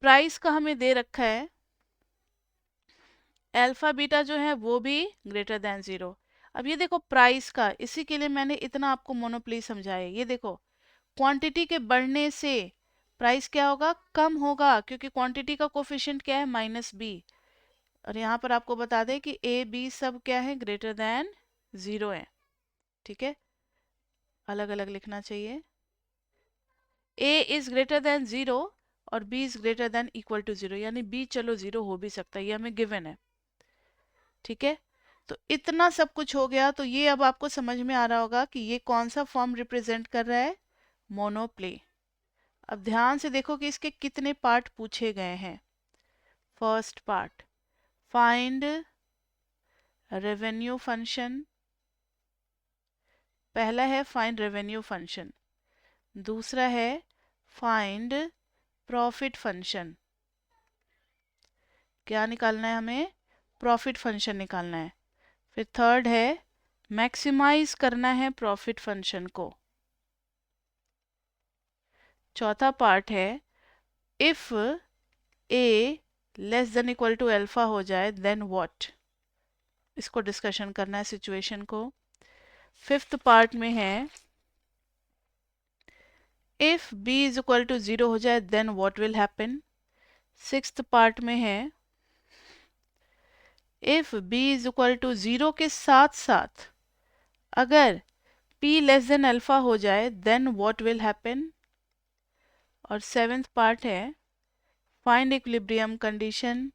प्राइस का हमें दे रखा है अल्फा बीटा जो है वो भी ग्रेटर देन जीरो। अब ये देखो प्राइस का, इसी के लिए मैंने इतना आपको मोनोपोली समझाया। ये देखो क्वांटिटी के बढ़ने से प्राइस क्या होगा? कम होगा, क्योंकि क्वांटिटी का कोफिशिएंट क्या है? -b। और यहाँ पर आपको बता दें कि ए बी सब क्या है? ग्रेटर देन जीरो है। ठीक है, अलग अलग लिखना चाहिए। A is greater than zero और b is greater than equal to zero, यानी बी चलो जीरो हो भी सकता है, ये हमें गिवन है। ठीक है, तो इतना सब कुछ हो गया। तो ये अब आपको समझ में आ रहा होगा कि ये कौन सा फॉर्म रिप्रेजेंट कर रहा है? मोनोप्ले। अब ध्यान से देखो कि इसके कितने पार्ट पूछे गए हैं। First part, find revenue function. पहला है फाइंड रेवेन्यू फंक्शन, दूसरा है फाइंड प्रॉफिट फंक्शन। क्या निकालना है हमें? प्रॉफिट फंक्शन निकालना है। फिर थर्ड है मैक्सिमाइज करना है प्रॉफिट फंक्शन को। चौथा पार्ट है if a less than equal to alpha हो जाए देन व्हाट। इसको डिस्कशन करना है सिचुएशन को। फिफ्थ पार्ट में है if b is equal to 0 हो जाए then what will happen. Sixth part में है if b is equal to 0 के साथ साथ अगर p लेस देन अल्फा हो जाए देन व्हाट विल हैपन। और सेवेंथ पार्ट है find equilibrium condition.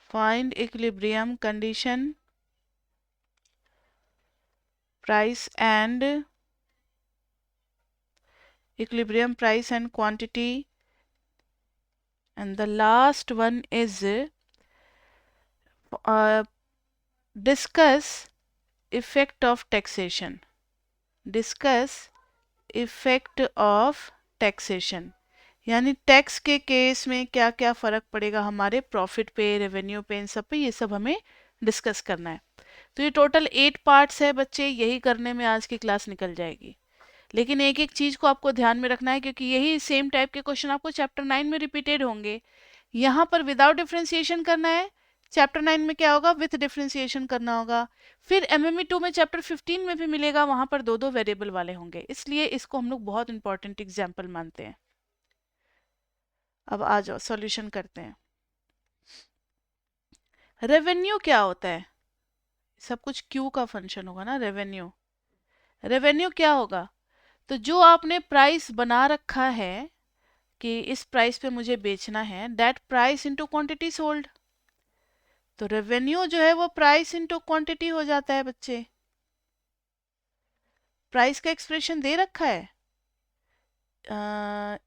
Find equilibrium condition price and equilibrium price and quantity, and the last one is discuss effect of taxation. Discuss effect of taxation यानी tax के case में क्या क्या फर्क पड़ेगा हमारे प्रॉफिट पे, रेवेन्यू पे, इन सब पे, ये सब हमें डिस्कस करना है। तो ये टोटल 8 पार्ट्स है बच्चे, यही करने में आज की क्लास निकल जाएगी। लेकिन एक एक चीज को आपको ध्यान में रखना है क्योंकि यही सेम टाइप के क्वेश्चन आपको चैप्टर 9 में रिपीटेड होंगे। यहाँ पर विदाउट डिफरेंशिएशन करना है, चैप्टर 9 में क्या होगा, विथ डिफरेंशिएशन करना होगा। फिर एमएमई 2 में चैप्टर 15 में भी मिलेगा, वहां पर दो दो वेरिएबल वाले होंगे, इसलिए इसको हम लोग बहुत इंपॉर्टेंट एग्जाम्पल मानते हैं। अब आ जाओ सॉल्यूशन करते हैं। रेवेन्यू क्या होता है, सब कुछ क्यू का फंक्शन होगा ना। रेवेन्यू, रेवेन्यू क्या होगा, तो जो आपने प्राइस बना रखा है कि इस प्राइस पे मुझे बेचना है, that price into quantity sold. तो रेवेन्यू जो है वो प्राइस इनटू क्वांटिटी हो जाता है बच्चे। प्राइस का एक्सप्रेशन दे रखा है,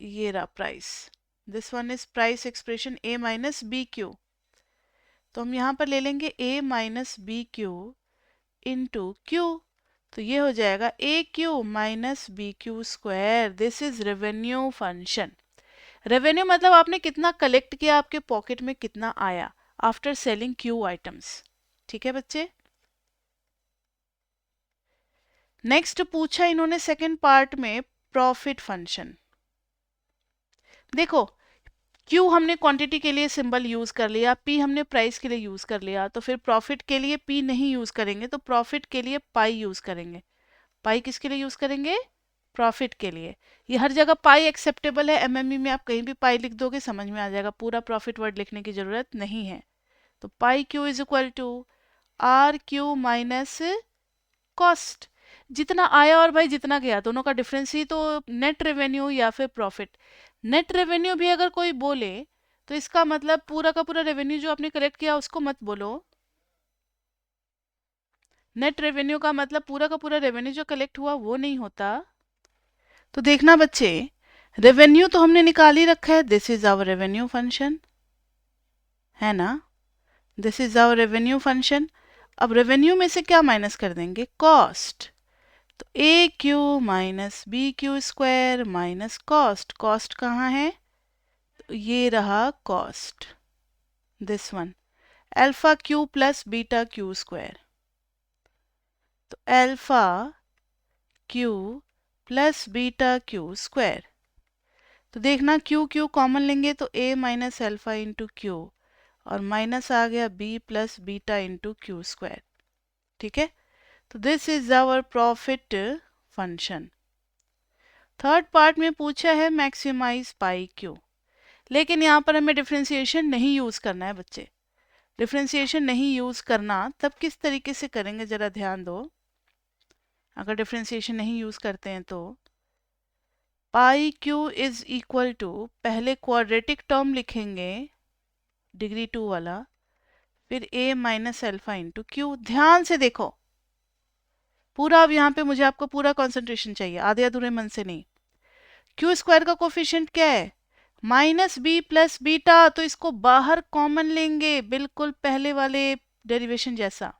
ये रहा price, this one is price expression a minus b q. तो हम यहाँ पर ले लेंगे a minus b q into q, तो ये हो जाएगा a q minus b q square. This is revenue function. Revenue मतलब आपने कितना कलेक्ट किया, आपके पॉकेट में कितना आया आफ्टर सेलिंग क्यू आइटम्स। ठीक है बच्चे। नेक्स्ट पूछा इन्होंने सेकंड पार्ट में प्रॉफिट फंक्शन। देखो क्यू हमने क्वांटिटी के लिए सिंबल यूज कर लिया, पी हमने प्राइस के लिए यूज कर लिया, तो फिर प्रॉफिट के लिए पी नहीं यूज करेंगे, तो प्रॉफिट के लिए पाई यूज करेंगे। पाई किसके लिए यूज करेंगे, प्रॉफिट के लिए। ये हर जगह पाई एक्सेप्टेबल है, एमएमई में आप कहीं भी पाई लिख दोगे समझ में आ जाएगा, पूरा प्रॉफिट वर्ड लिखने की जरूरत नहीं है। तो pi q is equal to r q minus cost. जितना आया और भाई जितना गया, दोनों का डिफरेंस ही तो नेट रेवेन्यू या फिर प्रॉफिट। नेट रेवेन्यू भी अगर कोई बोले तो इसका मतलब पूरा का पूरा रेवेन्यू जो आपने कलेक्ट किया उसको मत बोलो। नेट रेवेन्यू का मतलब पूरा का पूरा रेवेन्यू जो कलेक्ट हुआ वो नहीं होता। तो देखना बच्चे, रेवेन्यू तो हमने निकाल ही रखा है, this is our revenue function, है ना। This is our revenue function. अब रेवेन्यू में से क्या माइनस कर देंगे, कॉस्ट। तो a q minus b q square minus cost. Cost कहाँ है, तो ये रहा cost, this one. Alpha q plus beta q square, तो alpha q plus beta q square. तो देखना क्यू क्यू कॉमन लेंगे तो a minus alpha into q, और माइनस आ गया b plus beta into q square. ठीक है, तो this is our profit function. Third part में पूछा है मैक्सिमाइज पाई क्यू, लेकिन यहाँ पर हमें डिफ्रेंसिएशन नहीं यूज करना है बच्चे। डिफ्रेंसिएशन नहीं यूज करना, तब किस तरीके से करेंगे जरा ध्यान दो। अगर डिफ्रेंसिएशन नहीं यूज करते हैं तो pi q is equal to, पहले क्वाड्रेटिक टर्म लिखेंगे डिग्री 2 वाला, फिर a minus alpha into Q. ध्यान से देखो पूरा, अब यहाँ पे मुझे आपको पूरा कंसंट्रेशन चाहिए, आधे अधूरे मन से नहीं। क्यू स्क्वायर का कोफिशिएंट क्या है, माइनस बी प्लस बीटा, तो इसको बाहर कॉमन लेंगे, बिल्कुल पहले वाले डेरिवेशन जैसा।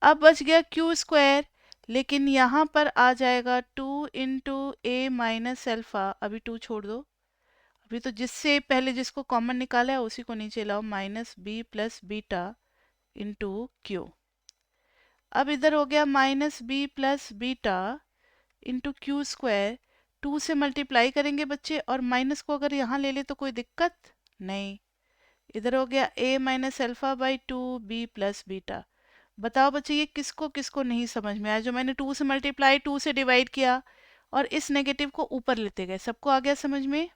अब बच गया क्यू स्क्वायर, लेकिन यहाँ पर आ जाएगा 2 इंटू ए माइनस अल्फा, अभी 2 छोड़ दो, अभी तो जिससे पहले जिसको कॉमन निकाला है उसी को नीचे लाओ, minus b plus beta into q. अब इधर हो गया minus b plus beta into q square. 2 से मल्टीप्लाई करेंगे बच्चे, और माइनस को अगर यहाँ ले ले तो कोई दिक्कत नहीं, इधर हो गया a minus alpha by 2b plus beta. बताओ बच्चे ये किसको किसको नहीं समझ में आया? जो मैंने 2 से मल्टीप्लाई 2 से डिवाइड किया और इस नेगेटिव को ऊपर लेते गए, सबको आ गया समझ में?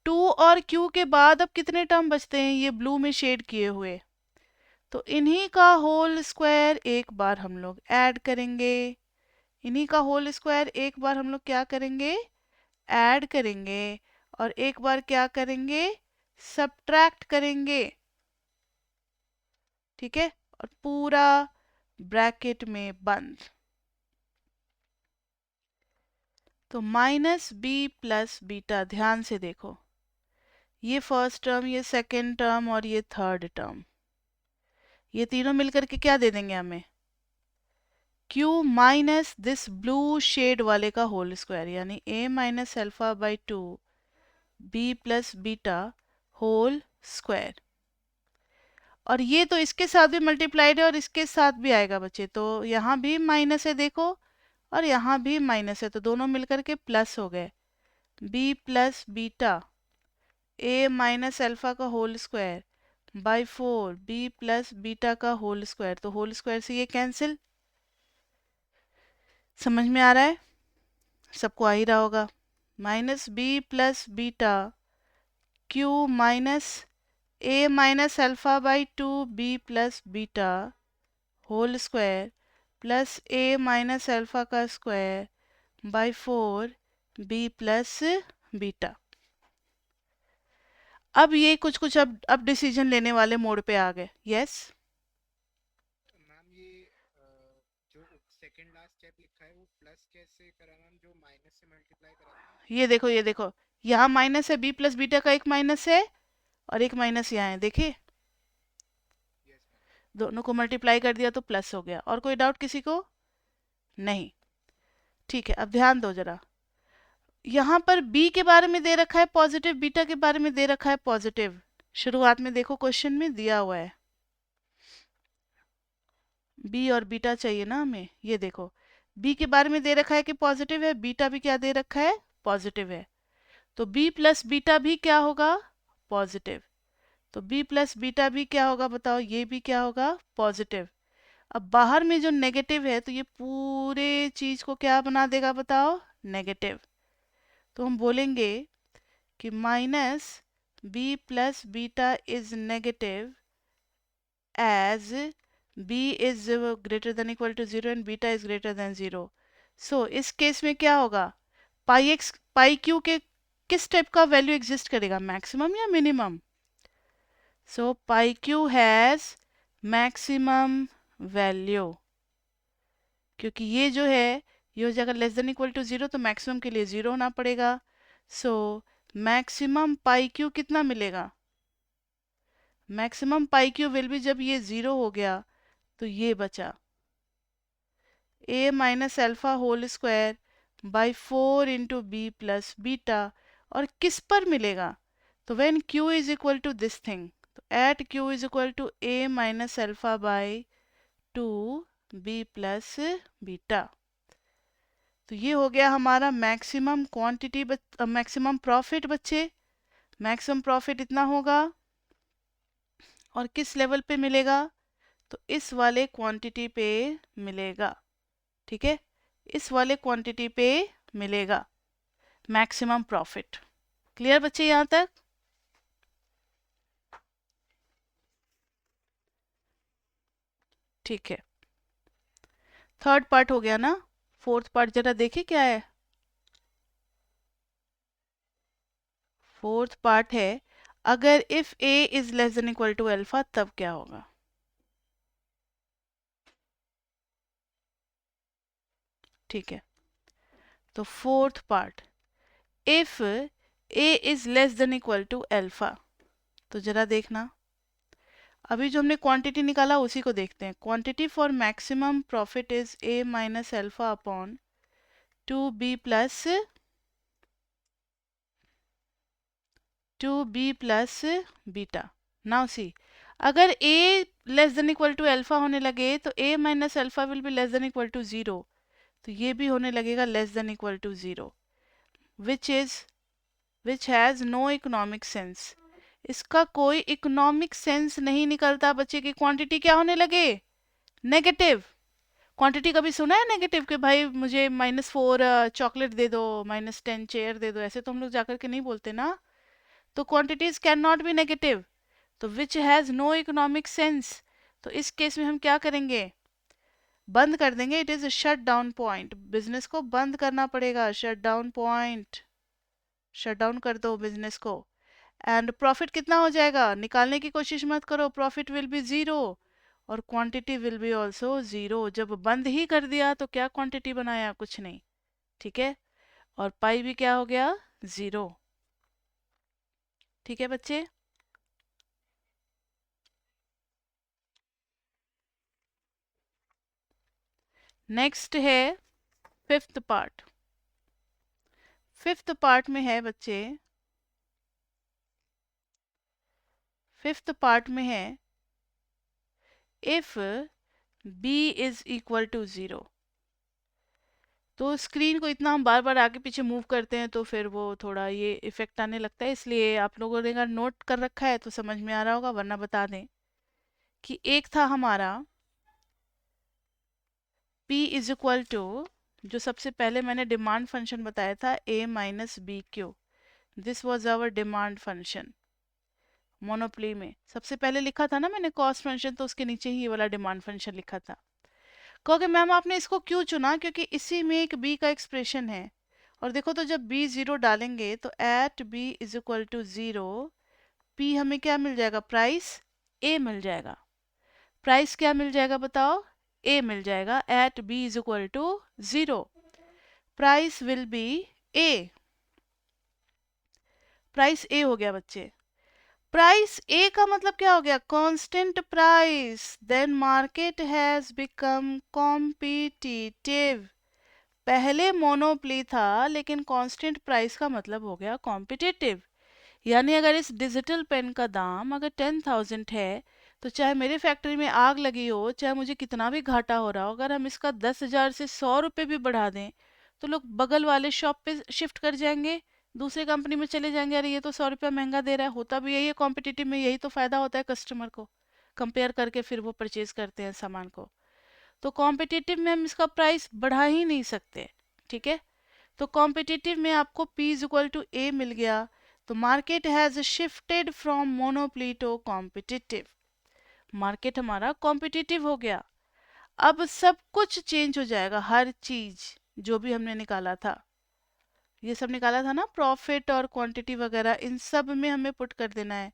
2 और q के बाद अब कितने टर्म बचते हैं ये ब्लू में शेड किए हुए? तो इन्हीं का होल स्क्वायर एक बार हम लोग ऐड करेंगे। इन्हीं का होल स्क्वायर एक बार हम लोग क्या करेंगे? ऐड करेंगे। और एक बार क्या करेंगे? सब्ट्रैक्ट करेंगे। ठीक है, और पूरा ब्रैकेट में बंद। तो माइनस बी प्लस बीटा, ध्यान से देखो, ये फर्स्ट टर्म, ये सेकेंड टर्म और ये थर्ड टर्म, ये तीनों मिलकर के क्या दे देंगे हमें? q minus this blue shade वाले का होल स्क्वायर, यानी a minus alpha by 2 b plus beta whole square. और ये तो इसके साथ भी मल्टीप्लाइड है और इसके साथ भी आएगा बच्चे, तो यहाँ भी माइनस है देखो, और यहाँ भी माइनस है, तो दोनों मिलकर के प्लस हो गए। b plus beta a minus alpha का whole square by 4 b plus beta का होल स्क्वायर, तो होल स्क्वायर से ये कैंसिल। समझ में आ रहा है? सबको आ ही रहा होगा। Minus b plus beta q minus a minus alpha by 2 b plus beta whole square plus a minus alpha का square by 4 b plus beta. अब ये कुछ कुछ अब डिसीजन लेने वाले मोड पे आ गए। यस, मैम ये जो सेकंड लास्ट स्टेप लिखा है वो प्लस कैसे करा मैम, जो माइनस से मल्टीप्लाई करा था? ये देखो, ये देखो, यहाँ माइनस है, बी प्लस बीटा का एक माइनस है और एक माइनस यहाँ है, देखिए यस मैम। दोनों को मल्टीप्लाई कर दिया तो प्लस हो गया। और कोई डाउट किसी को? नहीं। ठीक है, अब ध्यान दो जरा, यहाँ पर b के बारे में दे रखा है पॉजिटिव, बीटा के बारे में दे रखा है पॉजिटिव। शुरुआत में देखो क्वेश्चन में दिया हुआ है b और बीटा चाहिए ना हमें। ये देखो, b के बारे में दे रखा है कि पॉजिटिव है, बीटा भी क्या दे रखा है? पॉजिटिव है। तो b प्लस बीटा भी क्या होगा? पॉजिटिव। तो b प्लस बीटा भी क्या होगा बताओ? ये भी क्या होगा? पॉजिटिव। अब बाहर में जो नेगेटिव है तो ये पूरे चीज को क्या बना देगा बताओ? नेगेटिव। तो हम बोलेंगे कि minus b plus beta is negative as b is greater than equal to 0 and beta is greater than 0। So इस केस में क्या होगा? पाई एक्स पाई क्यू के किस टाइप का वैल्यू एग्जिस्ट करेगा? मैक्सिमम या minimum? So pi Q has maximum value, क्योंकि ये जो है ये हो जाएगा लेस देन इक्वल टू 0, तो मैक्सिमम के लिए 0 होना पड़ेगा। सो मैक्सिमम पाई क्यू कितना मिलेगा? Maximum pi q will be, जब ये 0 हो गया तो ये बचा a minus alpha whole square by 4 into b plus beta. और किस पर मिलेगा? तो when q is equal to this thing, तो at q is equal to a minus alpha by 2 b plus beta. तो ये हो गया हमारा मैक्सिमम क्वांटिटी, मैक्सिमम प्रॉफिट बच्चे। मैक्सिमम प्रॉफिट इतना होगा और किस लेवल पे मिलेगा? तो इस वाले क्वांटिटी पे मिलेगा। ठीक है, इस वाले क्वांटिटी पे मिलेगा मैक्सिमम प्रॉफिट। क्लियर बच्चे यहाँ तक? ठीक है, थर्ड पार्ट हो गया ना। फोर्थ पार्ट जरा देखिए क्या है। फोर्थ पार्ट है, अगर if a is less than equal to alpha तब क्या होगा? ठीक है, तो fourth part, if a is less than equal to alpha, तो जरा देखना, अभी जो हमने क्वांटिटी निकाला उसी को देखते हैं। Quantity for maximum profit is a minus alpha upon 2b plus 2b plus beta. Now see, अगर a less than equal to alpha होने लगे तो a minus alpha will be less than equal to 0, तो ये भी होने लगेगा less than equal to 0, which has no economic sense. इसका कोई इकोनॉमिक सेंस नहीं निकलता बच्चे की क्वांटिटी क्या होने लगे, नेगेटिव। क्वांटिटी कभी सुना है नेगेटिव कि भाई मुझे -4 चॉकलेट दे दो, -10 चेयर दे दो, ऐसे तो हम लोग जाकर के नहीं बोलते ना। तो quantities can not be negative, तो which has no economic sense. तो इस केस में हम क्या करेंगे, बंद कर देंगे। It is shut down point, business को बंद करना पड़ेगा, shut down point, shut down कर दो बिजनेस को। एंड प्रॉफिट कितना हो जाएगा, निकालने की कोशिश मत करो, प्रॉफिट विल बी जीरो और quantity will be also zero. जब बंद ही कर दिया तो क्या क्वांटिटी बनाया, कुछ नहीं, ठीक है। और पाई भी क्या हो गया, जीरो। ठीक है बच्चे। नेक्स्ट है फिफ्थ पार्ट। फिफ्थ पार्ट में है बच्चे, फिफ्थ पार्ट में है if b is equal to zero. तो स्क्रीन को इतना हम बार बार आगे पीछे मूव करते हैं तो फिर वो थोड़ा ये इफेक्ट आने लगता है, इसलिए आप लोगों ने अगर नोट कर रखा है तो समझ में आ रहा होगा, वरना बता दें कि एक था हमारा p इज इक्वल टू, जो सबसे पहले मैंने डिमांड फंक्शन बताया था, a minus b q. This was our demand function. Monopoly में सबसे पहले लिखा था ना मैंने कॉस्ट फंक्शन, तो उसके नीचे ही ये वाला डिमांड फंक्शन लिखा था। कहोगे मैम आपने इसको क्यों चुना, क्योंकि इसी में एक b का एक्सप्रेशन है। और देखो तो जब b जीरो डालेंगे तो at b is equal to zero p हमें क्या मिल जाएगा, प्राइस a मिल जाएगा। प्राइस क्या मिल जाएगा बताओ, a मिल जाएगा at b is equal to zero. Price will be a, price a हो गया बच्चे। प्राइस ए का मतलब क्या हो गया, constant price, then market has become competitive. पहले मोनोप्ली था लेकिन कांस्टेंट प्राइस का मतलब हो गया कॉम्पिटिटिव। यानी अगर इस डिजिटल पेन का दाम अगर 10,000 है, तो चाहे मेरे फैक्ट्री में आग लगी हो, चाहे मुझे कितना भी घाटा हो रहा हो, अगर हम इसका 10,000 से 100 रुपये भी बढ़ा दें तो लोग बगल वाले शॉप पे शिफ्ट कर जाएंगे, दूसरे कंपनी में चले जाएंगे, अरे ये तो 100 रुपया महंगा दे रहा है। होता भी यही है, कॉम्पिटिटिव में यही तो फायदा होता है कस्टमर को, कंपेयर करके फिर वो परचेज करते हैं सामान को। तो कॉम्पिटिटिव में हम इसका प्राइस बढ़ा ही नहीं सकते, ठीक है। तो कॉम्पिटिटिव में आपको P is equal to a मिल गया। तो market has shifted from monopoly to competitive, market हमारा कॉम्पिटिटिव हो गया। अब सब कुछ चेंज हो जाएगा, हर चीज जो भी हमने निकाला था, ये सब निकाला था ना, प्रॉफिट और क्वांटिटी वगैरह, इन सब में हमें पुट कर देना है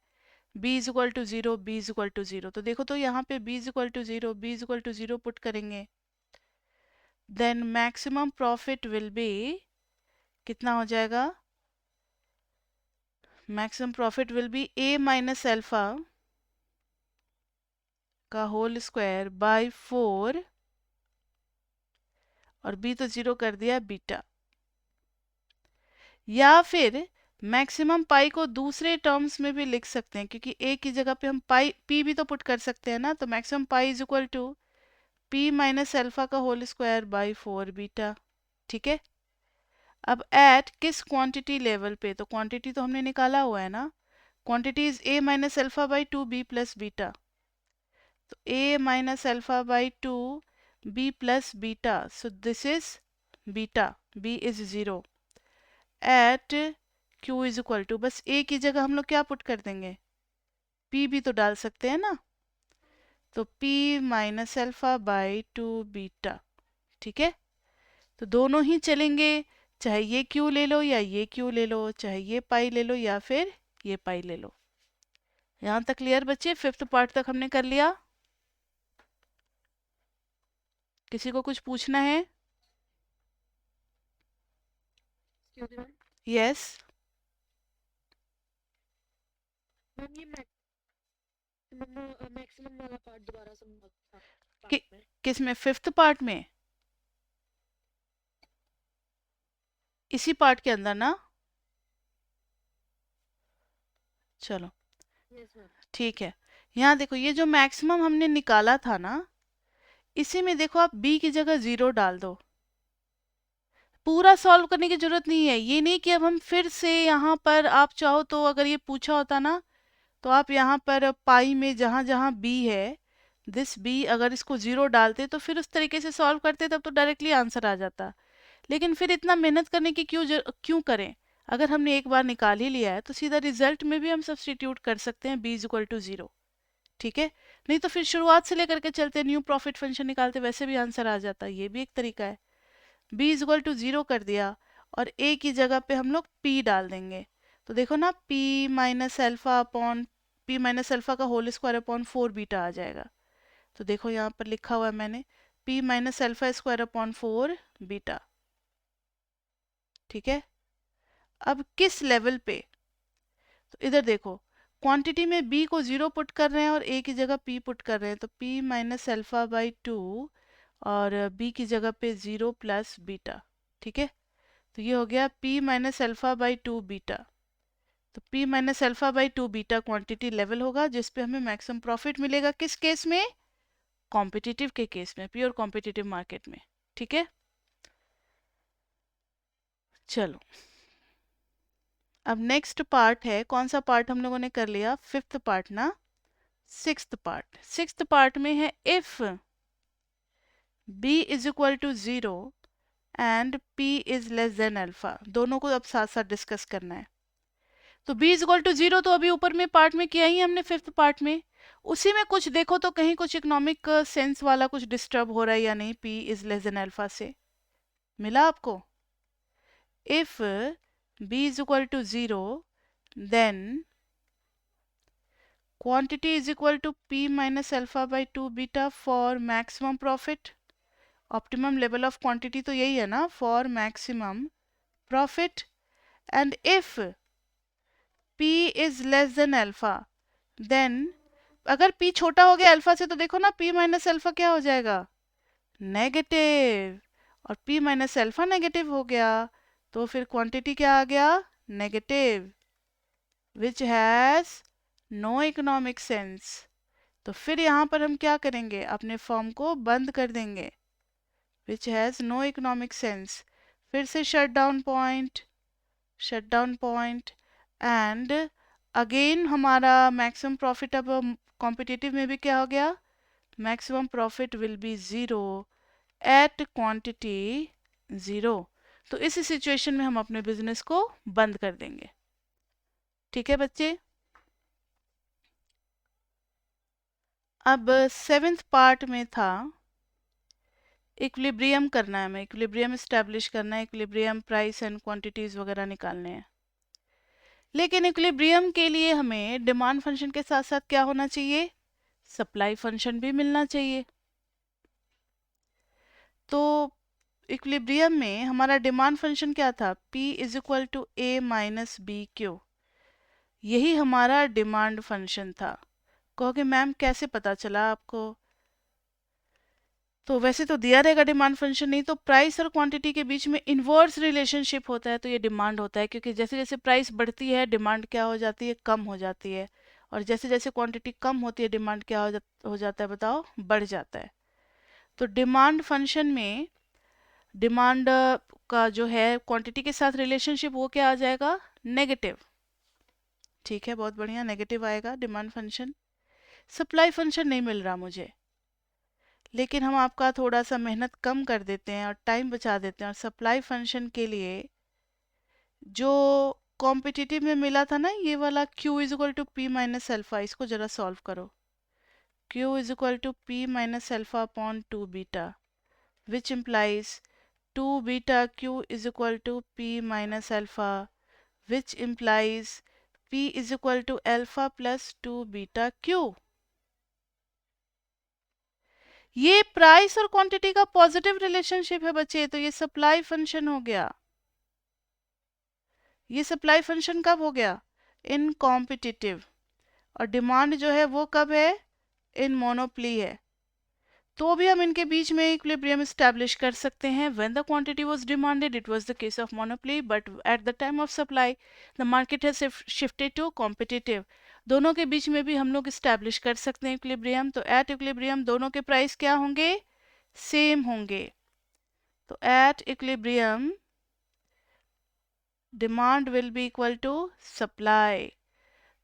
b is equal to zero, b is equal to zero. तो देखो तो यहाँ पे b is equal to zero, b is equal to zero put करेंगे, then maximum profit will be, कितना हो जाएगा, maximum profit will be a minus alpha का होल स्क्वायर बाय 4, और b तो जीरो कर दिया बीटा। या फिर मैक्सिमम पाई को दूसरे टर्म्स में भी लिख सकते हैं, क्योंकि a की जगह पे हम पाई p भी तो पुट कर सकते हैं ना। तो maximum pi is equal to p minus alpha का होल स्क्वायर बाय 4 बीटा, ठीक है। अब एट किस क्वांटिटी लेवल पे, तो क्वांटिटी तो हमने निकाला हुआ है ना, quantity is a minus alpha by 2 b plus beta. तो a minus alpha by 2 b plus beta, so this is beta, b is zero. At q is equal to, बस a की जगह हम लोग क्या पुट कर देंगे, p भी तो डाल सकते हैं ना, तो p minus alpha by 2 beta, ठीक है। तो दोनों ही चलेंगे, चाहे ये q ले लो या ये q ले लो, चाहे ये पाई ले लो या फिर ये पाई ले लो। यहाँ तक क्लियर बच्चे, फिफ्थ पार्ट तक हमने कर लिया। किसी को कुछ पूछना है, Excuse me, यस। मैम ये मैक्सिमम वाला पार्ट दोबारा समझा कि, पार्ट में। किस में, फिफ्थ पार्ट में, इसी पार्ट के अंदर ना, चलो यस मैम। ठीक है। यहाँ देखो ये जो मैक्सिमम हमने निकाला था ना, इसी में देखो आप b की जगह जीरो डाल दो। पूरा सॉल्व करने की जरूरत नहीं है, ये नहीं कि अब हम फिर से यहाँ पर, आप चाहो तो अगर ये पूछा होता ना तो आप यहाँ पर पाई में जहाँ जहाँ बी है, दिस बी, अगर इसको 0 डालते तो फिर उस तरीके से सॉल्व करते, तब तो डायरेक्टली आंसर आ जाता। लेकिन फिर इतना मेहनत करने की क्यों करें? अगर हमने एक बार निकाल ही लिया है तो सीधा रिजल्ट में भी हम सब्सटीट्यूट कर सकते हैं b इज इक्वल टू 0। ठीक है, नहीं तो फिर शुरुआत से लेकर के चलते, न्यू प्रॉफिट फंक्शन निकालते, वैसे भी आंसर आ जाता। ये भी एक तरीका है। b इज इक्वल टू 0 कर दिया और a की जगह पे हम लोग p डाल देंगे। तो देखो ना, p minus alpha upon p minus alpha का होल स्क्वायर अपॉन 4 बीटा आ जाएगा। तो देखो यहाँ पर लिखा हुआ है मैंने, p minus alpha square upon 4 beta. ठीक है, अब किस लेवल पे? तो इधर देखो, क्वांटिटी में b को 0 पुट कर रहे हैं और a की जगह p पुट कर रहे हैं, तो p माइनस एल्फा बाई 2 और b की जगह पे 0 प्लस बीटा। ठीक है, तो ये हो गया p minus alpha by 2 beta. तो p minus alpha by 2 beta quantity level होगा जिस पे हमें मैक्सिमम प्रॉफिट मिलेगा। किस केस में? कॉम्पिटिटिव के केस में, प्योर कॉम्पिटिटिव मार्केट में। ठीक है, चलो अब नेक्स्ट पार्ट है। कौन सा पार्ट हम लोगों ने कर लिया? फिफ्थ पार्ट ना, सिक्स्थ पार्ट। सिक्स्थ पार्ट में है if b is equal to 0 and p is less than alpha. दोनों को अब साथ साथ डिस्कस करना है। तो b इज इक्वल टू 0 तो अभी ऊपर में पार्ट में किया ही हमने, फिफ्थ पार्ट में। उसी में कुछ देखो तो कहीं कुछ इकोनॉमिक सेंस वाला कुछ डिस्टर्ब हो रहा है या नहीं, p is less than alpha से। मिला आपको? If b is equal to 0 then quantity is equal to p minus alpha by 2 beta for maximum profit. Optimum level of quantity तो यही है ना, for maximum profit. And if p is less than alpha then, अगर p छोटा हो गया alpha से तो देखो ना, p माइनस अल्फा क्या हो जाएगा? नेगेटिव। और p माइनस अल्फा नेगेटिव हो गया तो फिर क्वांटिटी क्या आ गया? Negative, which has no economic sense. तो फिर यहाँ पर हम क्या करेंगे? अपने फॉर्म को बंद कर देंगे, which has no economic sense. फिर से shut down point, shut down point, and again हमारा मैक्सिमम प्रॉफिट अब कॉम्पिटिटिव में भी क्या हो गया? Maximum profit will be 0 at quantity 0। तो इस सिचुएशन में हम अपने बिजनेस को बंद कर देंगे। ठीक है बच्चे, अब सेवेंथ पार्ट में था इक्विलिब्रियम करना है, हमें इक्विलिब्रियम एस्टेब्लिश करना है, इक्विलिब्रियम प्राइस एंड क्वांटिटीज वगैरह निकालने हैं। लेकिन इक्विलिब्रियम के लिए हमें डिमांड फंक्शन के साथ साथ क्या होना चाहिए? सप्लाई फंक्शन भी मिलना चाहिए। तो इक्विलिब्रियम में हमारा डिमांड फंक्शन क्या था? P is equal to a minus b q. यही हमारा डिमांड फंक्शन था। कहोगे मैम कैसे पता चला आपको? तो वैसे तो दिया रहेगा डिमांड फंक्शन, नहीं तो प्राइस और क्वांटिटी के बीच में इन्वर्स रिलेशनशिप होता है तो ये डिमांड होता है, क्योंकि जैसे जैसे प्राइस बढ़ती है डिमांड क्या हो जाती है? कम हो जाती है। और जैसे जैसे क्वांटिटी कम होती है डिमांड क्या हो जाता है? बताओ, बढ़ जाता है। तो डिमांड फंक्शन में डिमांड का जो है क्वांटिटी के साथ रिलेशनशिप वो क्या आ जाएगा? नेगेटिव। ठीक है, बहुत बढ़िया, नेगेटिव आएगा डिमांड फंक्शन। सप्लाई फंक्शन नहीं मिल रहा मुझे, लेकिन हम आपका थोड़ा सा मेहनत कम कर देते हैं और टाइम बचा देते हैं, और सप्लाई फंक्शन के लिए जो कॉम्पिटिटिव में मिला था ना, ये वाला Q is equal to p minus alpha, इसको जरा सॉल्व करो। Q is equal to p minus alpha upon 2 beta, which implies 2 beta Q is equal to p minus alpha, which implies P is equal to alpha plus 2 beta Q। ये price और quantity का positive relationship है बच्चे, तो ये supply function हो गया। ये सप्लाई फंक्शन कब हो गया? इन कॉम्पिटिटिव। और डिमांड जो है वो कब है? इन मोनोप्ली है। तो भी हम इनके बीच में इक्विलिब्रियम एस्टैब्लिश कर सकते हैं। When the quantity was demanded it was the case of monopoly, but at the time of supply the market has shifted to competitive. दोनों के बीच में भी हम लोग इस्टेब्लिश कर सकते हैं इक्विलिब्रियम। तो एट इक्विलिब्रियम दोनों के प्राइस क्या होंगे? सेम होंगे। तो at equilibrium demand will be equal to supply.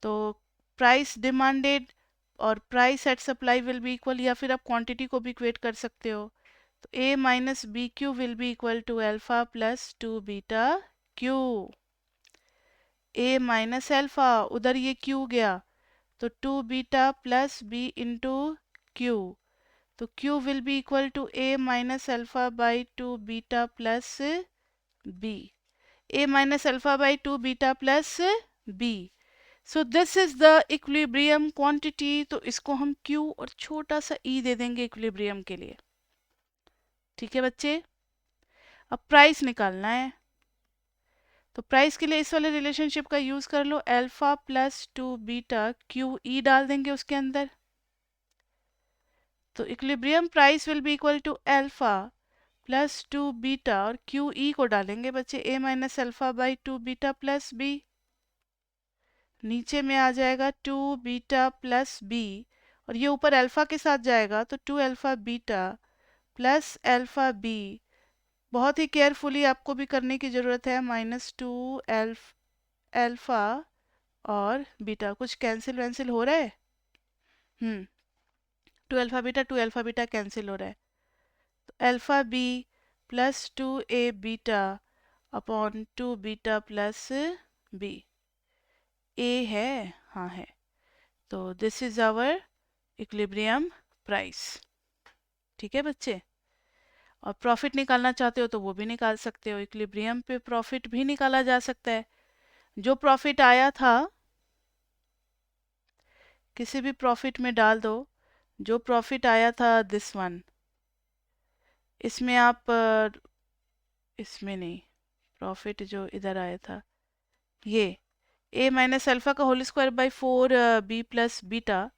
तो प्राइस डिमांडेड और price at supply will be equal, या फिर आप क्वांटिटी को भी इक्वेट कर सकते हो। तो a minus b q will be equal to alpha plus 2 beta q. A minus alpha, उधर ये क्यू गया तो 2 beta plus b into q, तो q will be equal to a minus alpha by 2 beta plus b, a minus alpha by 2 beta plus b. So this is the equilibrium quantity, तो इसको हम Q और छोटा सा E दे देंगे equilibrium के लिए। ठीक है बच्चे, अब प्राइस निकालना है, तो प्राइस के लिए इस वाले रिलेशनशिप का यूज कर लो, alpha plus 2 beta q e डाल देंगे उसके अंदर। तो equilibrium price will be equal to alpha plus 2 beta और क्यू ई को डालेंगे बच्चे a minus alpha by 2 beta plus b, नीचे में आ जाएगा 2 बीटा प्लस बी और ये ऊपर अल्फा के साथ जाएगा तो 2 alpha beta plus alpha b. बहुत ही केयरफुली आपको भी करने की ज़रूरत है, माइनस 2 अल्फा और बीटा, कुछ कैंसिल वैंसिल हो रहा है? 2 अल्फा बीटा कैंसिल हो रहा है, तो alpha b plus 2 a beta upon 2 beta plus b. A है, हाँ है, तो this is our equilibrium price. ठीक है बच्चे, और प्रॉफिट निकालना चाहते हो तो वो भी निकाल सकते हो, इक्विलिब्रियम पे प्रॉफिट भी निकाला जा सकता है। जो प्रॉफिट आया था किसी भी प्रॉफिट में डाल दो, जो प्रॉफिट आया था दिस वन, इसमें आप इसमें नहीं, प्रॉफिट जो इधर आया था ये ए माइनस अल्फा का whole square by 4 b plus beta,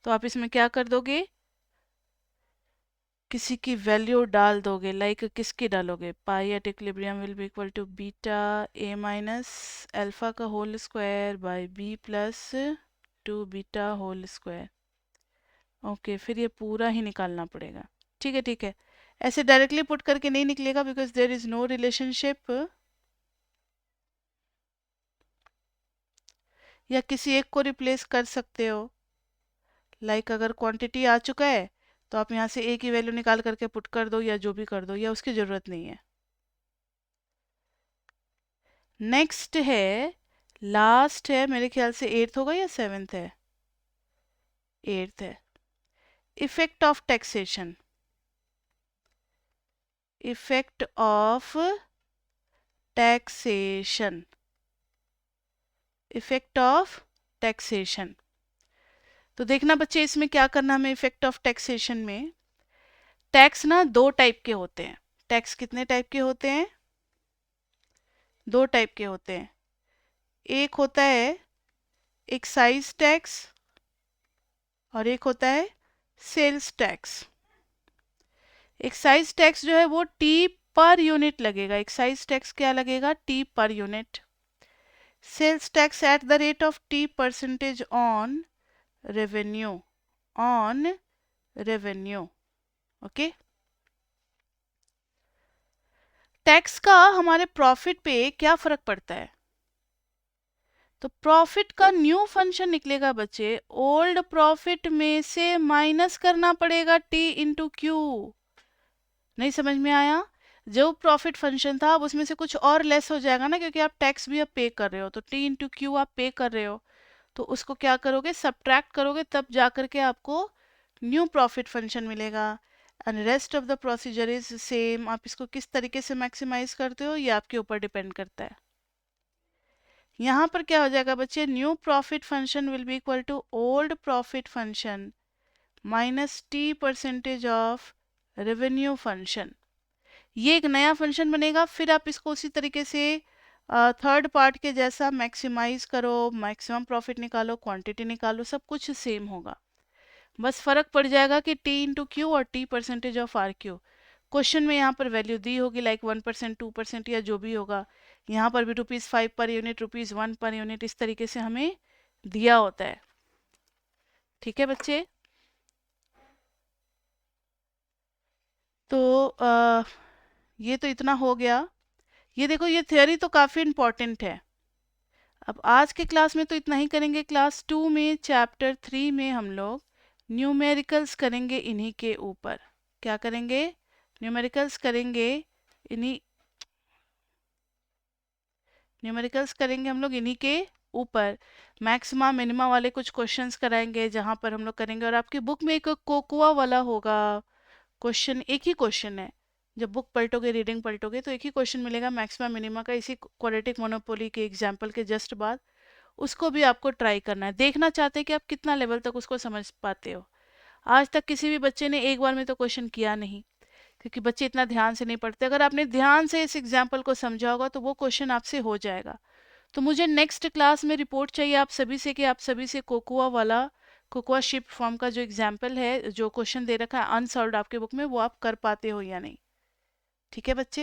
तो आप इसमें क्या कर दोगे, किसी की वैल्यू डाल दोगे, लाइक किसकी डालोगे, pi at equilibrium will be equal to beta a minus alpha का whole square by b plus 2 beta whole square. Okay, फिर ये पूरा ही निकालना पड़ेगा। ठीक है ठीक है, ऐसे डायरेक्टली पुट करके नहीं निकलेगा because there is no relationship, या किसी एक को रिप्लेस कर सकते हो, लाइक अगर क्वांटिटी आ चुका है तो आप यहाँ से ए की वैल्यू निकाल करके पुट कर दो या जो भी कर दो, या उसकी ज़रूरत नहीं है। नेक्स्ट है, लास्ट है, मेरे ख्याल से 8th होगा या 7th है, 8th है, effect of taxation. Effect of taxation, effect of taxation. तो देखना बच्चे इसमें क्या करना हमें, इफेक्ट ऑफ टैक्सेशन में टैक्स ना 2 टाइप के होते हैं। टैक्स कितने टाइप के होते हैं? 2 टाइप के होते हैं। एक होता है एक्साइज टैक्स और एक होता है सेल्स टैक्स। एक्साइज टैक्स जो है वो टी पर यूनिट लगेगा, एक्साइज टैक्स क्या लगेगा, t per unit. Sales tax at the rate of t percentage on revenue, on revenue. Okay, tax का हमारे प्रॉफिट पे क्या फर्क पड़ता है? तो प्रॉफिट का न्यू फंक्शन निकलेगा बच्चे, ओल्ड प्रॉफिट में से माइनस करना पड़ेगा टी इंटू क्यू। नहीं समझ में आया? जो प्रॉफिट फंक्शन था अब उसमें से कुछ और लेस हो जाएगा ना, क्योंकि आप टैक्स भी अब पे कर रहे हो, तो टी इंटू क्यू आप पे कर रहे हो, तो उसको क्या करोगे, सब्ट्रैक्ट करोगे, तब जा करके आपको न्यू प्रॉफिट फंक्शन मिलेगा। And rest of the procedure is same. आप इसको किस तरीके से मैक्सिमाइज करते हो ये आपके ऊपर डिपेंड करता है। यहाँ पर क्या हो जाएगा बच्चे, new profit function will be equal to old profit function minus t percentage of revenue function. ये एक नया फंक्शन बनेगा, फिर आप इसको उसी तरीके से थर्ड पार्ट के जैसा मैक्सिमाइज करो, मैक्सिमम प्रॉफिट निकालो, क्वांटिटी निकालो, सब कुछ सेम होगा। बस फर्क पड़ जाएगा कि टी इंटू क्यू और t percentage of r q. Question में यहाँ पर वैल्यू दी होगी, लाइक 1%, 2% या जो भी होगा। यहाँ पर भी ₹5 पर यूनिट, ₹1 पर यूनिट, इस तरीके से हमें दिया होता है। ठीक है बच्चे, तो ये तो इतना हो गया। ये देखो, ये थ्योरी तो काफ़ी इम्पोर्टेंट है। अब आज के क्लास में तो इतना ही करेंगे। क्लास 2 में चैप्टर 3 में हम लोग न्यूमेरिकल्स करेंगे इन्हीं के ऊपर। क्या करेंगे? न्यूमेरिकल्स करेंगे इन्हीं न्यूमेरिकल्स करेंगे हम लोग इन्हीं के ऊपर। मैक्सिमा मिनिमा वाले कुछ क्वेश्चंस कराएंगे जहां पर हम लोग करेंगे। और आपकी बुक में एक कोकुआ वाला होगा क्वेश्चन, एक ही क्वेश्चन है। जब बुक पलटोगे, रीडिंग पलटोगे तो एक ही क्वेश्चन मिलेगा मैक्सिमा मिनिमा का, इसी क्वाड्रेटिक मोनोपोली के एग्जाम्पल के जस्ट बाद। उसको भी आपको ट्राई करना है। देखना चाहते हैं कि आप कितना लेवल तक उसको समझ पाते हो। आज तक किसी भी बच्चे ने एक बार में तो क्वेश्चन किया नहीं, क्योंकि बच्चे इतना ध्यान से नहीं पढ़ते। अगर आपने ध्यान से इस एग्जाम्पल को समझा होगा तो वो क्वेश्चन आपसे हो जाएगा। तो मुझे नेक्स्ट क्लास में रिपोर्ट चाहिए आप सभी से कि आप सभी से कोकुआ वाला, कोकुआ शिप फॉर्म का जो एग्जाम्पल है, जो क्वेश्चन दे रखा है अनसॉल्व्ड आपके बुक में, वो आप कर पाते हो या नहीं। ठीक है बच्चे?